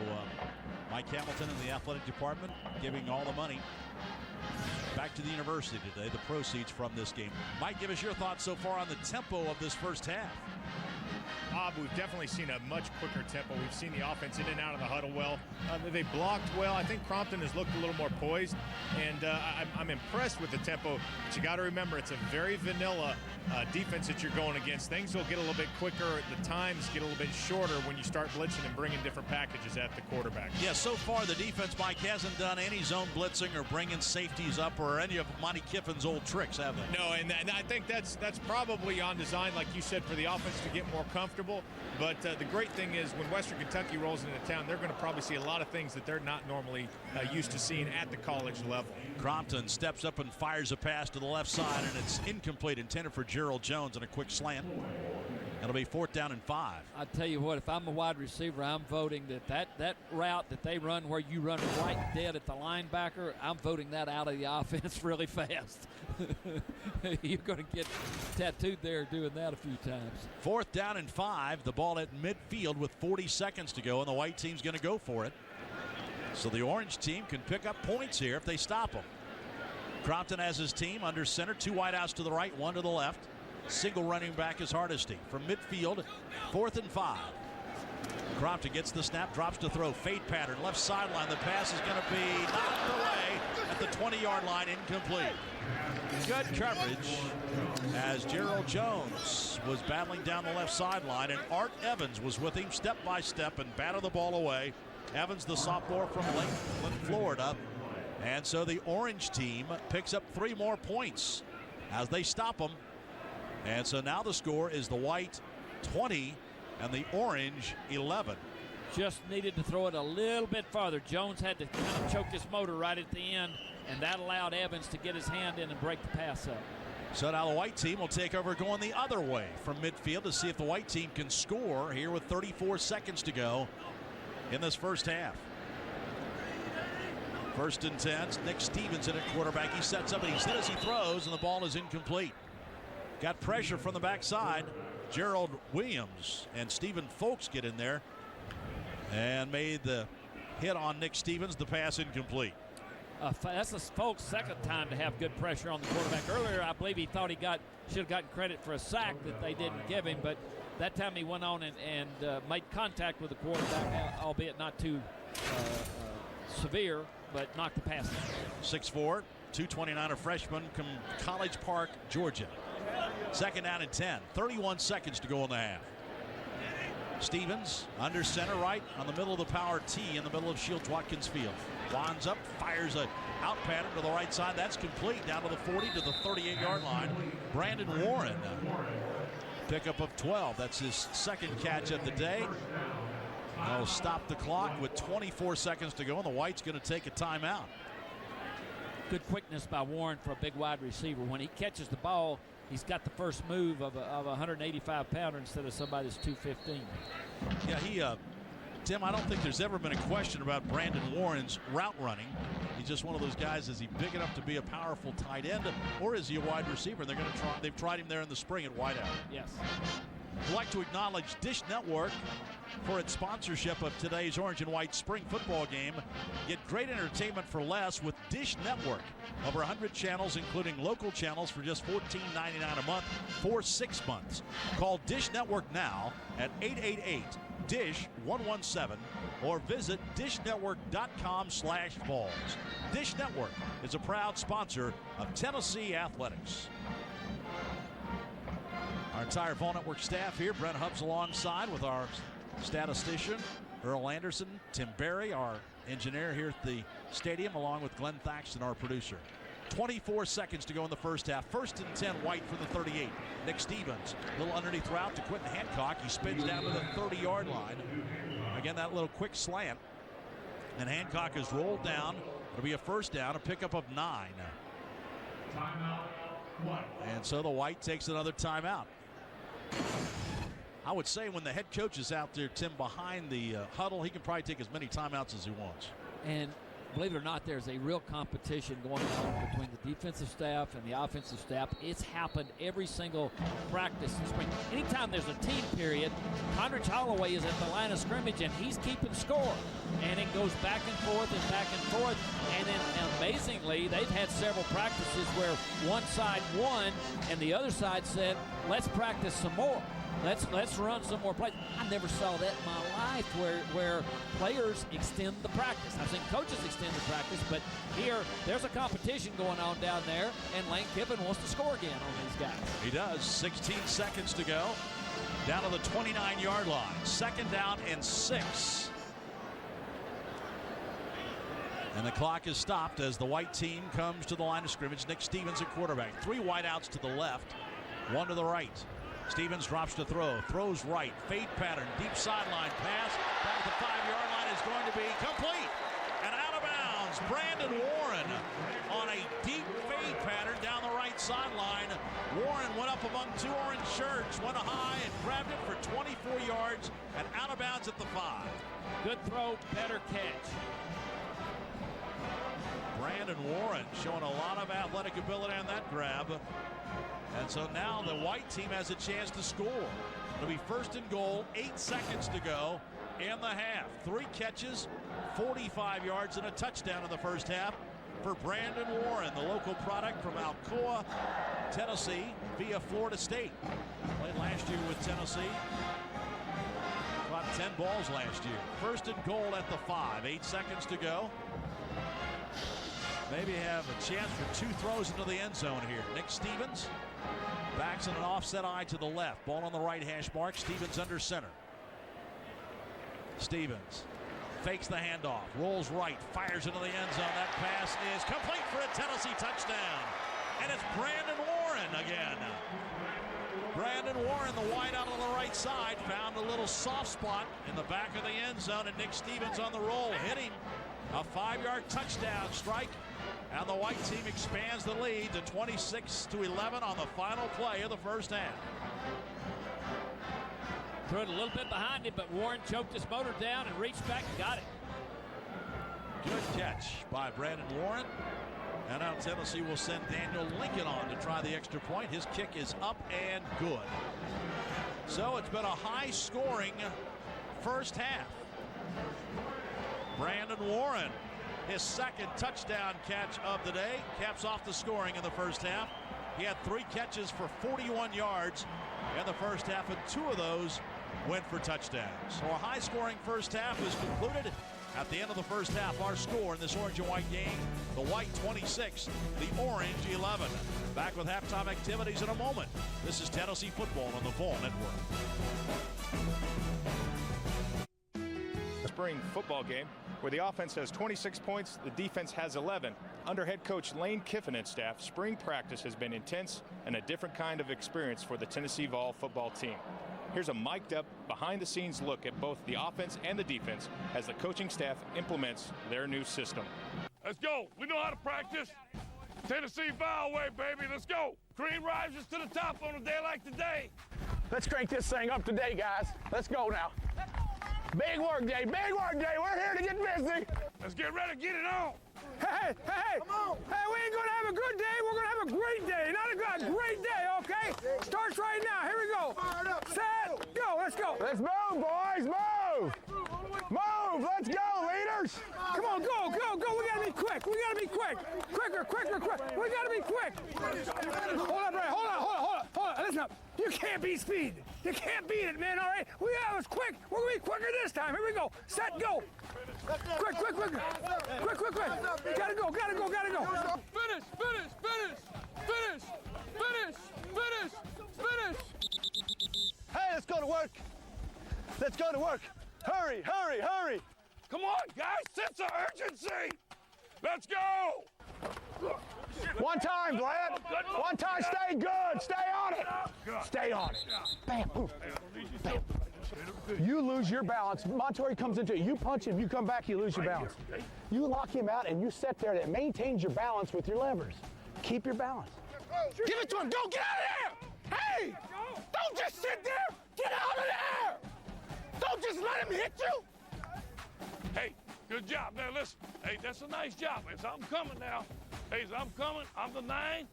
Mike Hamilton in the athletic department giving all the money back to the university today, the proceeds from this game. Mike, give us your thoughts so far on the tempo of this first half. Bob, we've definitely seen a much quicker tempo. We've seen the offense in and out of the huddle well. They blocked well. I think Crompton has looked a little more poised, and I'm impressed with the tempo. But you got to remember, it's a very vanilla defense that you're going against. Things will get a little bit quicker. The times get a little bit shorter when you start blitzing and bringing different packages at the quarterback. Yeah, so far the defense, Mike, hasn't done any zone blitzing or bringing safeties up or any of Monty Kiffin's old tricks, have they? No, and I think that's probably on design, like you said, for the offense to get more comfortable. But the great thing is when Western Kentucky rolls into town, they're going to probably see a lot of things that they're not normally used to seeing at the college level. Crompton steps up and fires a pass to the left side, and it's incomplete, intended for Gerald Jones on a quick slant. It'll be 4th down and 5. I tell you what, if I'm a wide receiver, I'm voting that route that they run where you run right dead at the linebacker, I'm voting that out of the offense really fast. You're going to get tattooed there doing that a few times. 4th down and 5. The ball at midfield with 40 seconds to go, and the white team's going to go for it. So the orange team can pick up points here if they stop them. Crompton has his team under center. 2 wideouts to the right, 1 to the left. Single running back is Hardesty. From midfield, 4th and 5. Crompton gets the snap, drops to throw, fade pattern, left sideline. The pass is going to be knocked away at the 20-yard line, incomplete. Good coverage as Gerald Jones was battling down the left sideline, and Art Evans was with him step by step and batted the ball away. Evans, the sophomore from Lakeland, Florida. And so the orange team picks up 3 more points as they stop them. And so now the score is the white 20 and the orange 11. Just needed to throw it a little bit farther. Jones had to kind of choke his motor right at the end, and that allowed Evans to get his hand in and break the pass up. So now the white team will take over going the other way from midfield to see if the white team can score here with 34 seconds to go in this first half. 1st and 10. Nick Stevens in at quarterback. He sets up and he's hit as he throws, and the ball is incomplete. Got pressure from the backside. Gerald Williams and Stephen Folks get in there and made the hit on Nick Stevens. The pass incomplete. That's the Folks' second time to have good pressure on the quarterback. Earlier, I believe he thought he should have gotten credit for a sack that they didn't give him, but that time he went on and made contact with the quarterback, albeit not too severe, but knocked the pass down. 6'4", 229, a freshman from College Park, Georgia. 2nd down and 10. 31 seconds to go in the half. Stevens under center right on the middle of the power T in the middle of Shields-Watkins Field. Winds up, fires a out pattern to the right side. That's complete down to the 40 to the 38-yard line. Brandon Warren, pickup of 12. That's his second catch of the day. They'll stop the clock with 24 seconds to go, and the white's going to take a timeout. Good quickness by Warren for a big wide receiver. When he catches the ball, he's got the first move of a 185-pounder instead of somebody that's 215. Yeah, Tim, I don't think there's ever been a question about Brandon Warren's route running. He's just one of those guys. Is he big enough to be a powerful tight end, or is he a wide receiver? They're going to try. They've tried him there in the spring at wideout. Yes. I'd like to acknowledge Dish Network for its sponsorship of today's Orange and White spring football game. Get great entertainment for less with Dish Network. Over 100 channels, including local channels, for just $14.99 a month for 6 months. Call Dish Network now at 888-DISH-117 or visit dishnetwork.com/balls. Dish Network is a proud sponsor of Tennessee athletics. Our entire Vol Network staff here. Brent Hubbs alongside with our statistician, Earl Anderson, Tim Berry, our engineer here at the stadium, along with Glenn Thaxton, our producer. 24 seconds to go in the first half. 1st and 10, White for the 38. Nick Stevens, a little underneath route to Quentin Hancock. He spins down to the 30-yard line. Again, that little quick slant. And Hancock is rolled down. It'll be a first down, a pickup of 9. And so the White takes another timeout. I would say when the head coach is out there, Tim, behind the huddle, he can probably take as many timeouts as he wants. And believe it or not, there's a real competition going on between the defensive staff and the offensive staff. It's happened every single practice this spring. Anytime there's a team period, Condridge Holloway is at the line of scrimmage and he's keeping score. And it goes back and forth and back and forth. And then amazingly, they've had several practices where one side won and the other side said, let's practice some more. Let's run some more plays. I never saw that in my life where players extend the practice. I've seen coaches extend the practice, but here there's a competition going on down there, and Lane Kiffin wants to score again on these guys. He does. 16 seconds to go. Down to the 29-yard line. 2nd down and 6. And the clock is stopped as the white team comes to the line of scrimmage. Nick Stevens at quarterback. 3 wideouts to the left, 1 to the right. Stevens drops to throw, throws right, fade pattern, deep sideline pass, down at the 5-yard line is going to be complete. And out of bounds, Brandon Warren on a deep fade pattern down the right sideline. Warren went up among 2 orange shirts, went high and grabbed it for 24 yards and out of bounds at the 5. Good throw, better catch. Brandon Warren showing a lot of athletic ability on that grab. And so now the white team has a chance to score. It'll be 1st and goal, 8 seconds to go in the half. 3 catches, 45 yards, and a touchdown in the first half for Brandon Warren, the local product from Alcoa, Tennessee, via Florida State. Played last year with Tennessee. Caught 10 balls last year. First and goal at the 5. 8 seconds to go. Maybe have a chance for 2 throws into the end zone here. Nick Stevens backs in an offset eye to the left. Ball on the right hash mark. Stevens under center. Stevens fakes the handoff, rolls right, fires into the end zone. That pass is complete for a Tennessee touchdown. And it's Brandon Warren again. Brandon Warren, the wideout on the right side, found a little soft spot in the back of the end zone, and Nick Stevens on the roll, hitting a 5-yard touchdown strike. And the white team expands the lead to 26-11 on the final play of the first half. Threw it a little bit behind him, but Warren choked his motor down and reached back and got it. Good catch by Brandon Warren. And now Tennessee will send Daniel Lincoln on to try the extra point. His kick is up and good. So it's been a high-scoring first half. Brandon Warren, his second touchdown catch of the day, caps off the scoring in the first half. He had 3 catches for 41 yards in the first half, and 2 of those went for touchdowns. So a high-scoring first half is concluded. At the end of the first half, our score in this orange and white game, the white 26, the orange 11. Back with halftime activities in a moment. This is Tennessee football on the Vol Network. Spring football game where the offense has 26 points, the defense has 11. Under head coach Lane Kiffin and staff, spring practice has been intense and a different kind of experience for the Tennessee Vol football team. Here's a mic'd up, behind-the-scenes look at both the offense and the defense as the coaching staff implements their new system. Let's go. We know how to practice. Tennessee Vol way, baby. Let's go. Cream rises to the top on a day like today. Let's crank this thing up today, guys. Let's go now. Big work day, big work day. We're here to get busy. Let's get ready, get it on. Hey, come on. Hey, we ain't gonna have a good day. We're gonna have a great day. Not a great day, okay? Starts right now. Here we go. Set, go. Let's go. Let's move, boys. Move. Move. Let's go, leaders. Come on, go. We gotta be quick. We gotta be quick. Quicker. We gotta be quick. Hold up, Ray. Hold on. Listen up. You can't beat speed. You can't beat it, man. All right. We have us quick. We're gonna be quicker this time. Here we go. Set, go. Quick. Gotta go. Finish. Hey, let's go to work. Hurry. Come on, guys. Sense of urgency. Let's go. One time, Vlad. One time. Stay good. Stay on it. Bam. Boom. Bam. You lose your balance. Montori comes into it. You punch him. You come back. You lose your balance. You lock him out, and you sit there. That maintains your balance with your levers. Keep your balance. Give it to him. Go. Get out of there. Hey! Don't just sit there. Get out of there. Don't just let him hit you. Hey, good job. Now, listen. Hey, that's a nice job. As I'm coming now. Hey, as I'm coming, I'm the 9.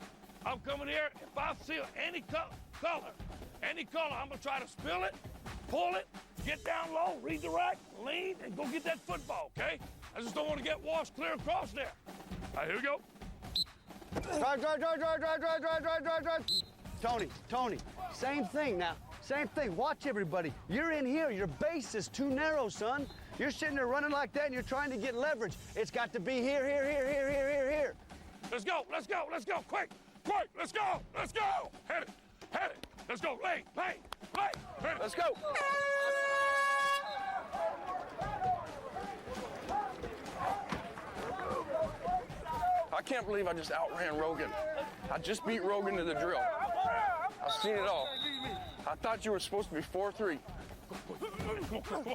I'm coming here. If I see any color, I'm going to try to spill it, pull it, get down low, redirect, lean, and go get that football, okay? I just don't want to get washed clear across there. All right, here we go. Drive. Tony, same thing now. Same thing. Watch everybody. You're in here. Your base is too narrow, son. You're sitting there running like that, and you're trying to get leverage. It's got to be here. Let's go. Quick. Let's go. Hit it. Let's go. Lane. Hit it. Let's go. I can't believe I just outran Rogan. I just beat Rogan to the drill. I've seen it all. I thought you were supposed to be 4-3. Come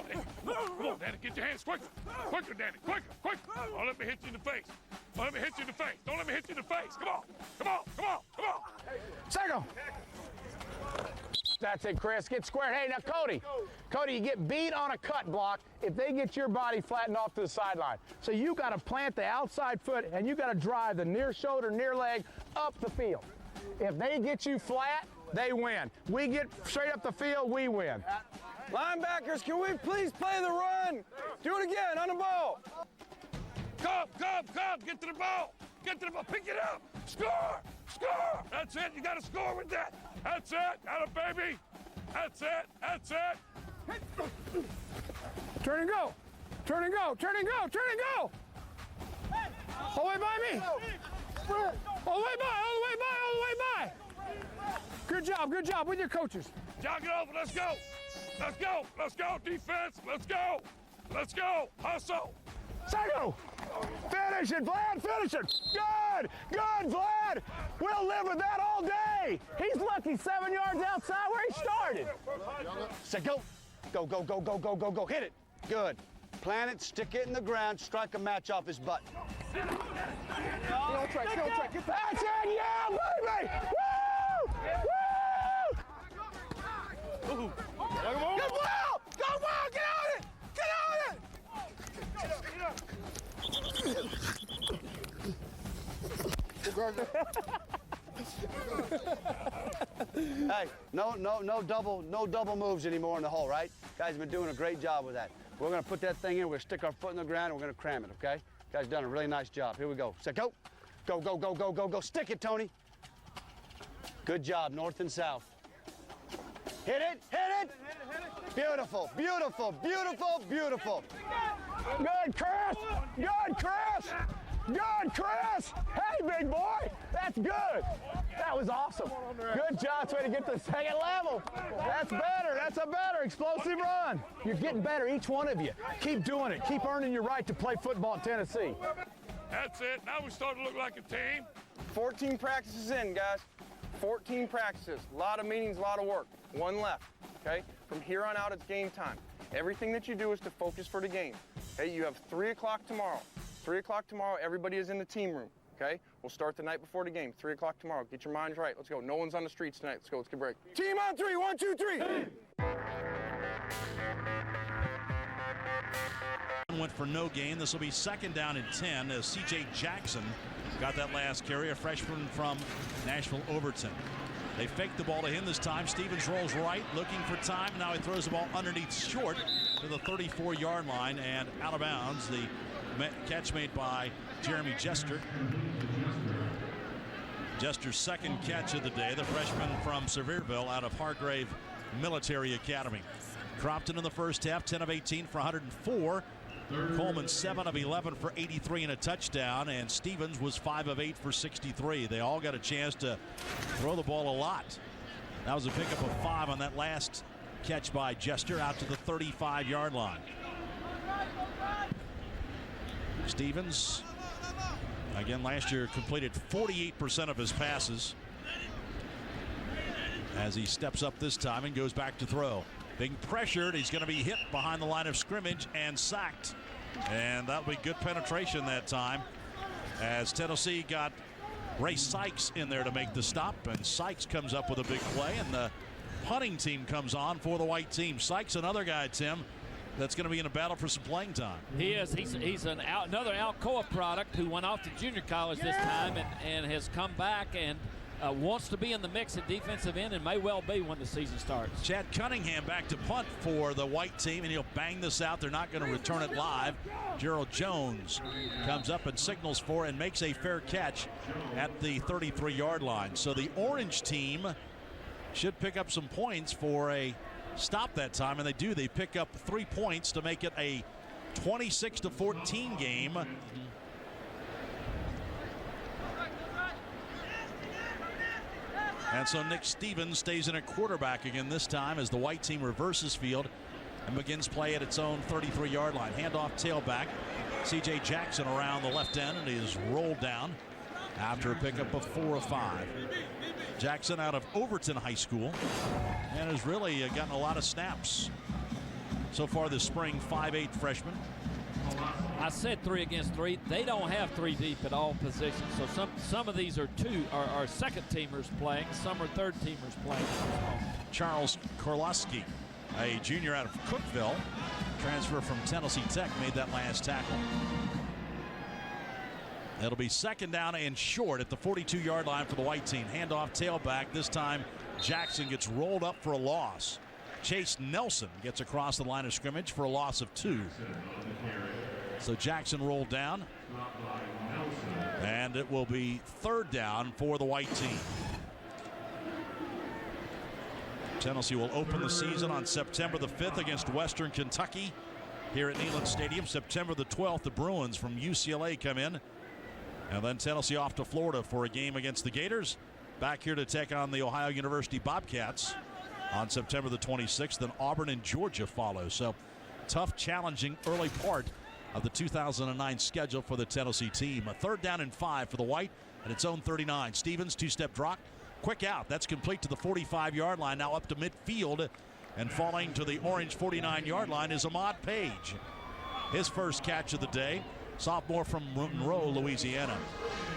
on, Danny. Get your hands quicker. Quicker, Danny. Quicker. Don't let me hit you in the face. Don't let me hit you in the face. Come on. Second. That's it, Chris. Get squared. Hey, now, Cody, you get beat on a cut block if they get your body flattened off to the sideline. So you got to plant the outside foot, and you got to drive the near shoulder, near leg up the field. If they get you flat, they win. We get straight up the field, we win. Linebackers, can we please play the run? Do it again on the ball. Come. Get to the ball. Pick it up. Score. That's it. You got to score with that. That's it. Got it, baby. That's it. Turn and go. Turn and go. Turn and go. Turn and go. All the way by me. All the way by. All the way by. All the way by. Good job. Good job with your coaches. Jog it over. Let's go. Let's go. Let's go. Defense. Let's go. Let's go. Hustle. Psycho. Finish it, Vlad. Finish it. Good. Good, Vlad. We'll live with that all day. He's lucky 7 yards outside where he started. Say go. Go, go, go, go, go, go, go. Hit it. Good. Plant it, stick it in the ground, strike a match off his butt. That's it. Yeah, baby. Woo! Woo! Good ball! Go ball! Get on it! Get on it! Hey, no double moves anymore in the hole, right? Guys have been doing a great job with that. We're gonna put that thing in, we're gonna stick our foot in the ground, and we're gonna cram it, okay? Guys done a really nice job. Here we go. Set, go. Go, go, go, go, go, go. Stick it, Tony. Good job, north and south. Hit it, hit it. Beautiful, beautiful, beautiful, beautiful. Good, Chris! Good, Chris! Good, Chris! Hey, big boy! That's good! That was awesome. Good job. It's way to get to the second level. That's better. That's a better explosive run. You're getting better, each one of you. Keep doing it. Keep earning your right to play football in Tennessee. That's it. Now we start to look like a team. 14 practices in, guys. 14 practices. A lot of meetings, a lot of work. One left, okay? From here on out, it's game time. Everything that you do is to focus for the game. Okay, you have 3 o'clock tomorrow. 3 o'clock tomorrow, everybody is in the team room, okay? We'll start the night before the game, 3 o'clock tomorrow. Get your minds right. Let's go. No one's on the streets tonight. Let's go. Let's get a break. Team on 3. 1, 2, 3. Went for no gain. This will be second down and 10 as C.J. Jackson got that last carry, a freshman from Nashville Overton. They faked the ball to him this time. Stevens rolls right, looking for time. Now he throws the ball underneath short to the 34-yard line and out of bounds. The catch made by Jeremy Jester. Jester's second catch of the day, the freshman from Sevierville out of Hargrave Military Academy. Crompton in the first half, 10 of 18 for 104. Coleman 7 of 11 for 83 and a touchdown, and Stevens was 5 of 8 for 63. They all got a chance to throw the ball a lot. That was a pickup of 5 on that last catch by Jester out to the 35-yard line. Stevens, again last year, completed 48% of his passes as he steps up this time and goes back to throw. Being pressured, he's going to be hit behind the line of scrimmage and sacked. And that'll be good penetration that time as Tennessee got Ray Sykes in there to make the stop, and Sykes comes up with a big play, and the punting team comes on for the white team. Sykes, another guy, Tim, that's going to be in a battle for some playing time. He is. He's another Alcoa product who went off to junior college this time and has come back and wants to be in the mix at defensive end and may well be when the season starts. Chad Cunningham back to punt for the white team, and he'll bang this out. They're not going to return it live. Gerald Jones comes up and signals for and makes a fair catch at the 33-yard line. So the orange team should pick up some points for a stop that time, and they do. They pick up 3 points to make it a 26-14 game. And so Nick Stevens stays in at quarterback again this time as the white team reverses field and begins play at its own 33-yard line. Handoff tailback. C.J. Jackson around the left end and is rolled down after a pickup of 4 of 5. Jackson out of Overton High School and has really gotten a lot of snaps so far this spring. 5'8" freshman. I said 3 against 3. They don't have 3 deep at all positions. So some of these are second teamers playing. Some are third teamers playing. Charles Korlowski, a junior out of Cookeville, transfer from Tennessee Tech, made that last tackle. It'll be second down and short at the 42-yard line for the white team. Handoff tailback. This time Jackson gets rolled up for a loss. Chase Nelson gets across the line of scrimmage for a loss of 2. So Jackson rolled down, and it will be third down for the white team. Tennessee will open the season on September the 5th against Western Kentucky here at Neyland Stadium. September the 12th, the Bruins from UCLA come in. And then Tennessee off to Florida for a game against the Gators. Back here to take on the Ohio University Bobcats on September the 26th. Then Auburn and Georgia follow. So tough, challenging early part of the 2009 schedule for the Tennessee team. A 3rd down and 5 for the White at its own 39. Stevens, 2-step drop. Quick out. That's complete to the 45-yard line. Now up to midfield. And falling to the orange 49-yard line is Ahmad Page. His first catch of the day. Sophomore from Monroe, Louisiana.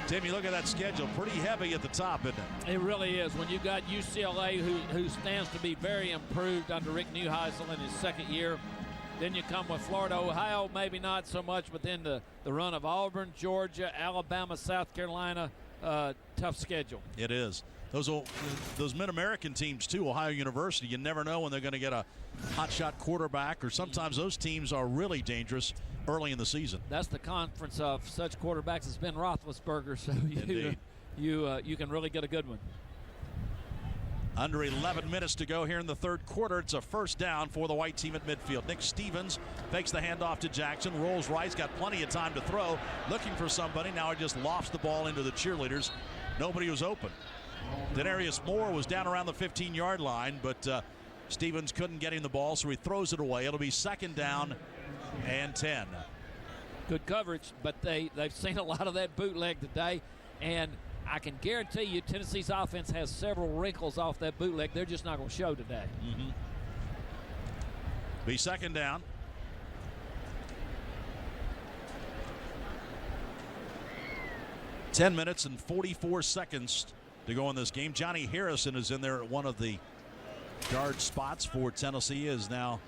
Tim, you look at that schedule, pretty heavy at the top, isn't it? It really is. When you've got UCLA, who stands to be very improved under Rick Neuheisel in his 2nd year. Then you come with Florida, Ohio, maybe not so much, but then the run of Auburn, Georgia, Alabama, South Carolina. Tough schedule. It is. Those Mid-American teams, too, Ohio University, you never know when they're going to get a hotshot quarterback, or sometimes those teams are really dangerous early in the season. That's the conference of such quarterbacks as Ben Roethlisberger, so you can really get a good one. Under 11 minutes to go here in the 3rd quarter. It's a 1st down for the White team at midfield. Nick Stevens fakes the handoff to Jackson, rolls right, he's got plenty of time to throw, looking for somebody. Now he just lofts the ball into the cheerleaders. Nobody was open. Denarius Moore was down around the 15-yard line, but Stevens couldn't get him the ball, so he throws it away. It'll be 2nd down and 10. Good coverage, but they've seen a lot of that bootleg today, and I can guarantee you Tennessee's offense has several wrinkles off that bootleg. They're just not going to show today. Be 2nd down. $10 minutes and 44 seconds to go in this game. Johnny Harrison is in there at one of the guard spots for Tennessee. Is now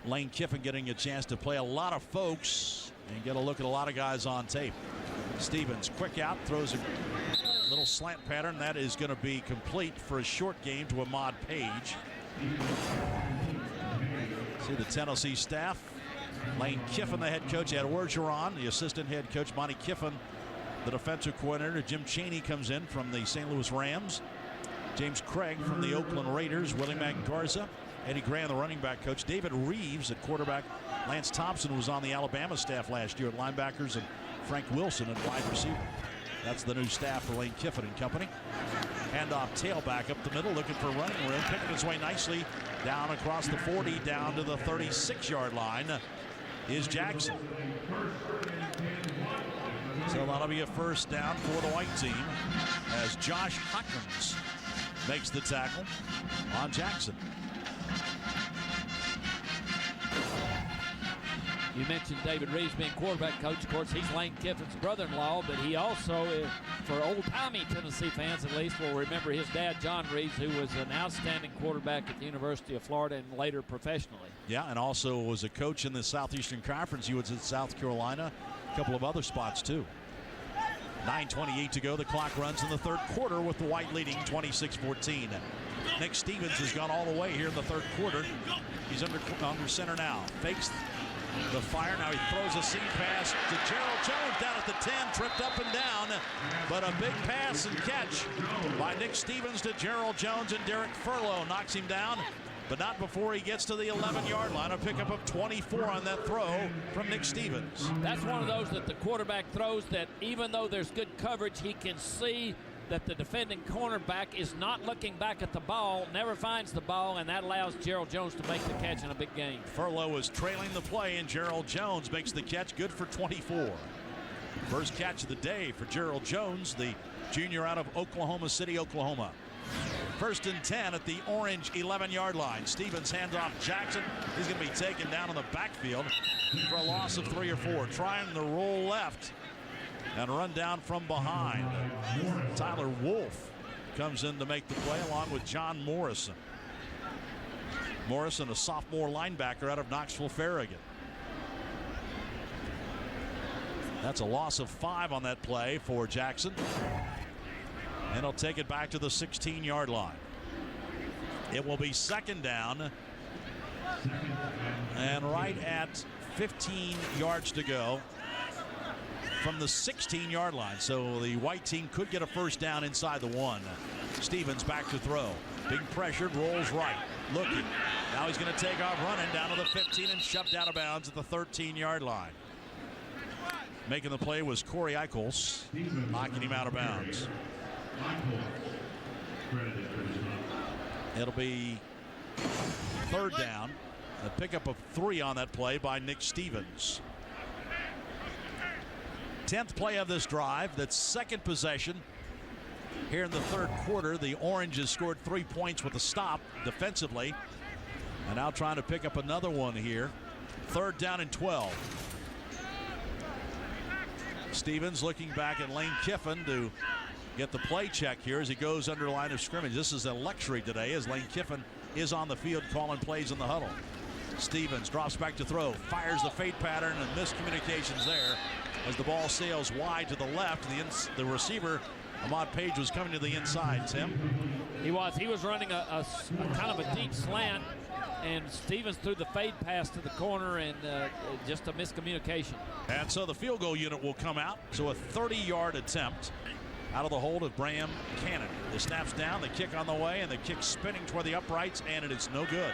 Lane Kiffin getting a chance to play a lot of folks and get a look at a lot of guys on tape. Stevens, quick out, throws a little slant pattern. That is going to be complete for a short game to Ahmad Page. See the Tennessee staff. Lane Kiffin, the head coach. Ed Orgeron, the assistant head coach. Monty Kiffin, the defensive coordinator. Jim Chaney comes in from the St. Louis Rams. James Craig from the Oakland Raiders. Willie Garza. Eddie Graham, the running back coach. David Reeves at quarterback. Lance Thompson was on the Alabama staff last year at linebackers, and Frank Wilson at wide receiver. That's the new staff for Lane Kiffin and company. Handoff tailback up the middle, looking for running room. Picking his way nicely down across the 40, down to the 36-yard line is Jackson. So that'll be a 1st down for the White team as Josh Hawkins makes the tackle on Jackson. You mentioned David Reeves being quarterback coach. Of course, he's Lane Kiffin's brother-in-law, but he also, for old-timey Tennessee fans at least, will remember his dad, John Reeves, who was an outstanding quarterback at the University of Florida and later professionally. Yeah, and also was a coach in the Southeastern Conference. He was at South Carolina, a couple of other spots too. 9:28 to go. The clock runs in the 3rd quarter with the White leading 26-14. Nick Stevens has gone all the way here in the 3rd quarter. He's under center now. Fakes the fire. Now he throws a seam pass to Gerald Jones down at the 10, tripped up and down, but a big pass and catch by Nick Stevens to Gerald Jones, and Derek Furlow knocks him down, but not before he gets to the 11-yard line. A pickup of 24 on that throw from Nick Stevens. That's one of those that the quarterback throws that even though there's good coverage, he can see that the defending cornerback is not looking back at the ball, never finds the ball, and that allows Gerald Jones to make the catch in a big game. Furlow is trailing the play, and Gerald Jones makes the catch, good for 24. First catch of the day for Gerald Jones, the junior out of Oklahoma City, Oklahoma. 1st and 10 at the orange 11-yard line. Stevens hands off Jackson. He's going to be taken down in the backfield for a loss of 3 or 4. Trying to roll left and run down from behind. Tyler Wolf comes in to make the play along with John Morrison. Morrison, a sophomore linebacker out of Knoxville, Farragut. That's a loss of 5 on that play for Jackson. And he'll take it back to the 16-yard line. It will be 2nd down. And right at 15 yards to go from the 16-yard line. So the White team could get a 1st down inside the 1. Stevens back to throw. Being pressured, rolls right. Looking. Now he's going to take off running down to the 15 and shoved out of bounds at the 13-yard line. Making the play was Corey Eichels, knocking him out of bounds. It'll be third down. A pickup of 3 on that play by Nick Stevens. 10th play of this drive. That's second possession. Here in the third quarter, the Oranges scored 3 points with a stop defensively. And now trying to pick up another one here. Third down and 12. Stevens looking back at Lane Kiffin to get the play check here as he goes under line of scrimmage. This is a luxury today as Lane Kiffin is on the field calling plays in the huddle. Stevens drops back to throw, fires the fade pattern, and miscommunications there as the ball sails wide to the left. The receiver, Ahmad Page, was coming to the inside. Tim? He was running a kind of a deep slant, and Stevens threw the fade pass to the corner, and just a miscommunication. And so the field goal unit will come out. So a 30-yard attempt out of the hold of Bram Cannon. The snap's down, the kick on the way, and the kick spinning toward the uprights, and it is no good.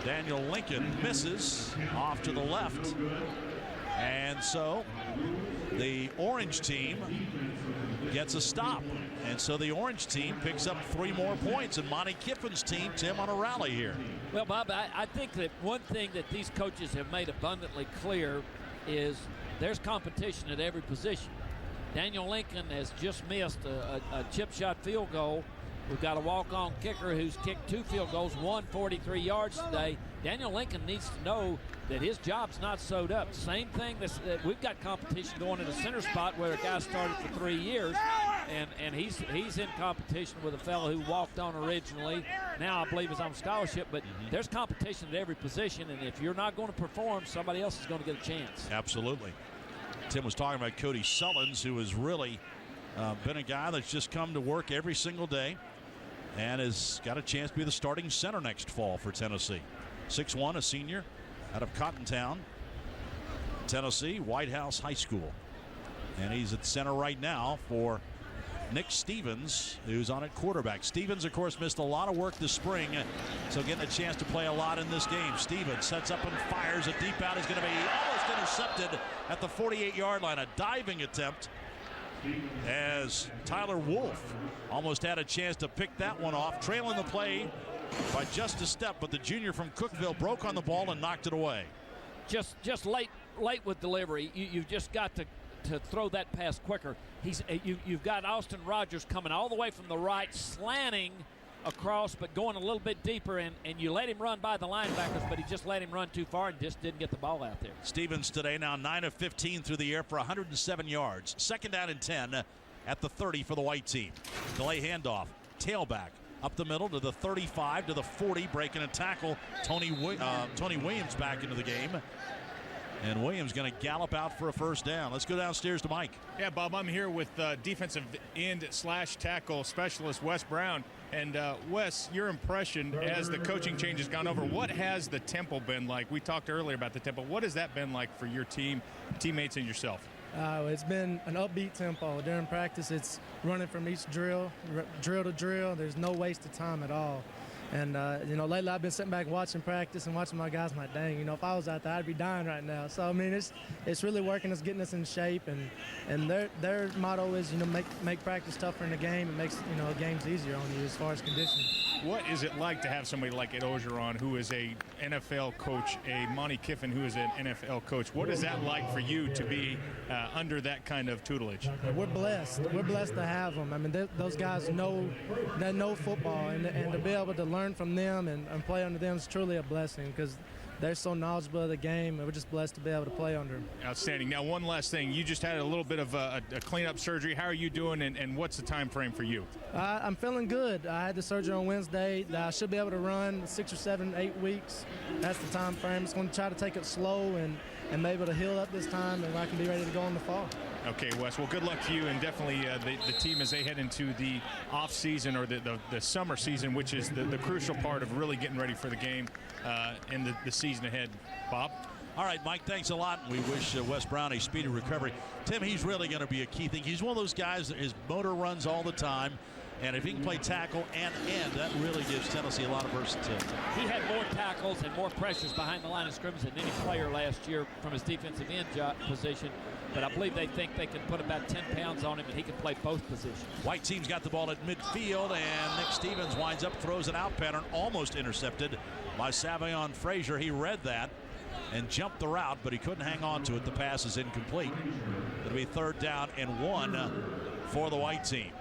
Daniel Lincoln misses off to the left. And so the Orange team gets a stop. And so the Orange team picks up 3 more points. And Monty Kiffin's team, Tim, on a rally here. Well, Bob, I think that one thing that these coaches have made abundantly clear is there's competition at every position. Daniel Lincoln has just missed a chip shot field goal. We've got a walk-on kicker who's kicked 2 field goals, 143 yards today. Daniel Lincoln needs to know that his job's not sewed up. Same thing that we've got competition going in the center spot where a guy started for 3 years, and he's in competition with a fellow who walked on originally. Now I believe is on scholarship, but there's competition at every position, and if you're not going to perform, somebody else is going to get a chance. Absolutely. Tim was talking about Cody Sullins, who has really been a guy that's just come to work every single day and has got a chance to be the starting center next fall for Tennessee. 6'1", a senior out of Cottontown, Tennessee, White House High School. And he's at center right now for Nick Stevens, who's on at quarterback. Stevens, of course, missed a lot of work this spring, so getting a chance to play a lot in this game. Stevens sets up and fires. A deep out is going to be almost intercepted at the 48-yard line. A diving attempt as Tyler Wolf almost had a chance to pick that one off, trailing the play by just a step, but the junior from Cookeville broke on the ball and knocked it away. Just late with delivery. You've just got to throw that pass quicker. You've got Austin Rogers coming all the way from the right, slanting across, but going a little bit deeper, and you let him run by the linebackers, but he just let him run too far and just didn't get the ball out there. Stevens today now 9 of 15 through the air for 107 yards. Second down and 10 at the 30 for the white team. Delay handoff, tailback up the middle to the 35 to the 40, breaking a tackle. Tony Williams back into the game. And Williams going to gallop out for a first down. Let's go downstairs to Mike. Yeah, Bob, I'm here with defensive end / tackle specialist Wes Brown. And Wes, your impression as the coaching change has gone over, what has the tempo been like? We talked earlier about the tempo. What has that been like for your team, teammates, and yourself? It's been an upbeat tempo. During practice, it's running from each drill to drill. There's no waste of time at all. And, lately I've been sitting back watching practice and watching my guys. I'm like, dang, if I was out there, I'd be dying right now. So, I mean, it's really working. It's getting us in shape. And their motto is, make practice tougher in the game. It makes, games easier on you as far as conditioning. What is it like to have somebody like Ed Ogeron, who is a NFL coach, a Monty Kiffin, who is an NFL coach? What is that like for you to be under that kind of tutelage? We're blessed. We're blessed to have them. I mean, those guys know football, and to be able to learn from them and play under them is truly a blessing because they're so knowledgeable of the game, and we're just blessed to be able to play under them. Outstanding. Now, one last thing. You just had a little bit of a cleanup surgery. How are you doing, and what's the time frame for you? I'm feeling good. I had the surgery on Wednesday. I should be able to run 6 or 7, 8 weeks. That's the time frame. It's going to try to take it slow and be able to heal up this time, and I can be ready to go in the fall. Okay, Wes. Well, good luck to you, and definitely the team as they head into the off season or the summer season, which is the crucial part of really getting ready for the game in the season ahead. Bob? All right, Mike, thanks a lot. We wish Wes Brown a speedy recovery. Tim, he's really going to be a key thing. He's one of those guys that his motor runs all the time. And if he can play tackle and end, that really gives Tennessee a lot of versatility. He had more tackles and more pressures behind the line of scrimmage than any player last year from his defensive end position. But I believe they think they can put about 10 pounds on him and he can play both positions. White team's got the ball at midfield, and Nick Stevens winds up, throws an out pattern, almost intercepted by Savion Frazier. He read that and jumped the route, but he couldn't hang on to it. The pass is incomplete. It'll be 3rd down and 1 for the white team.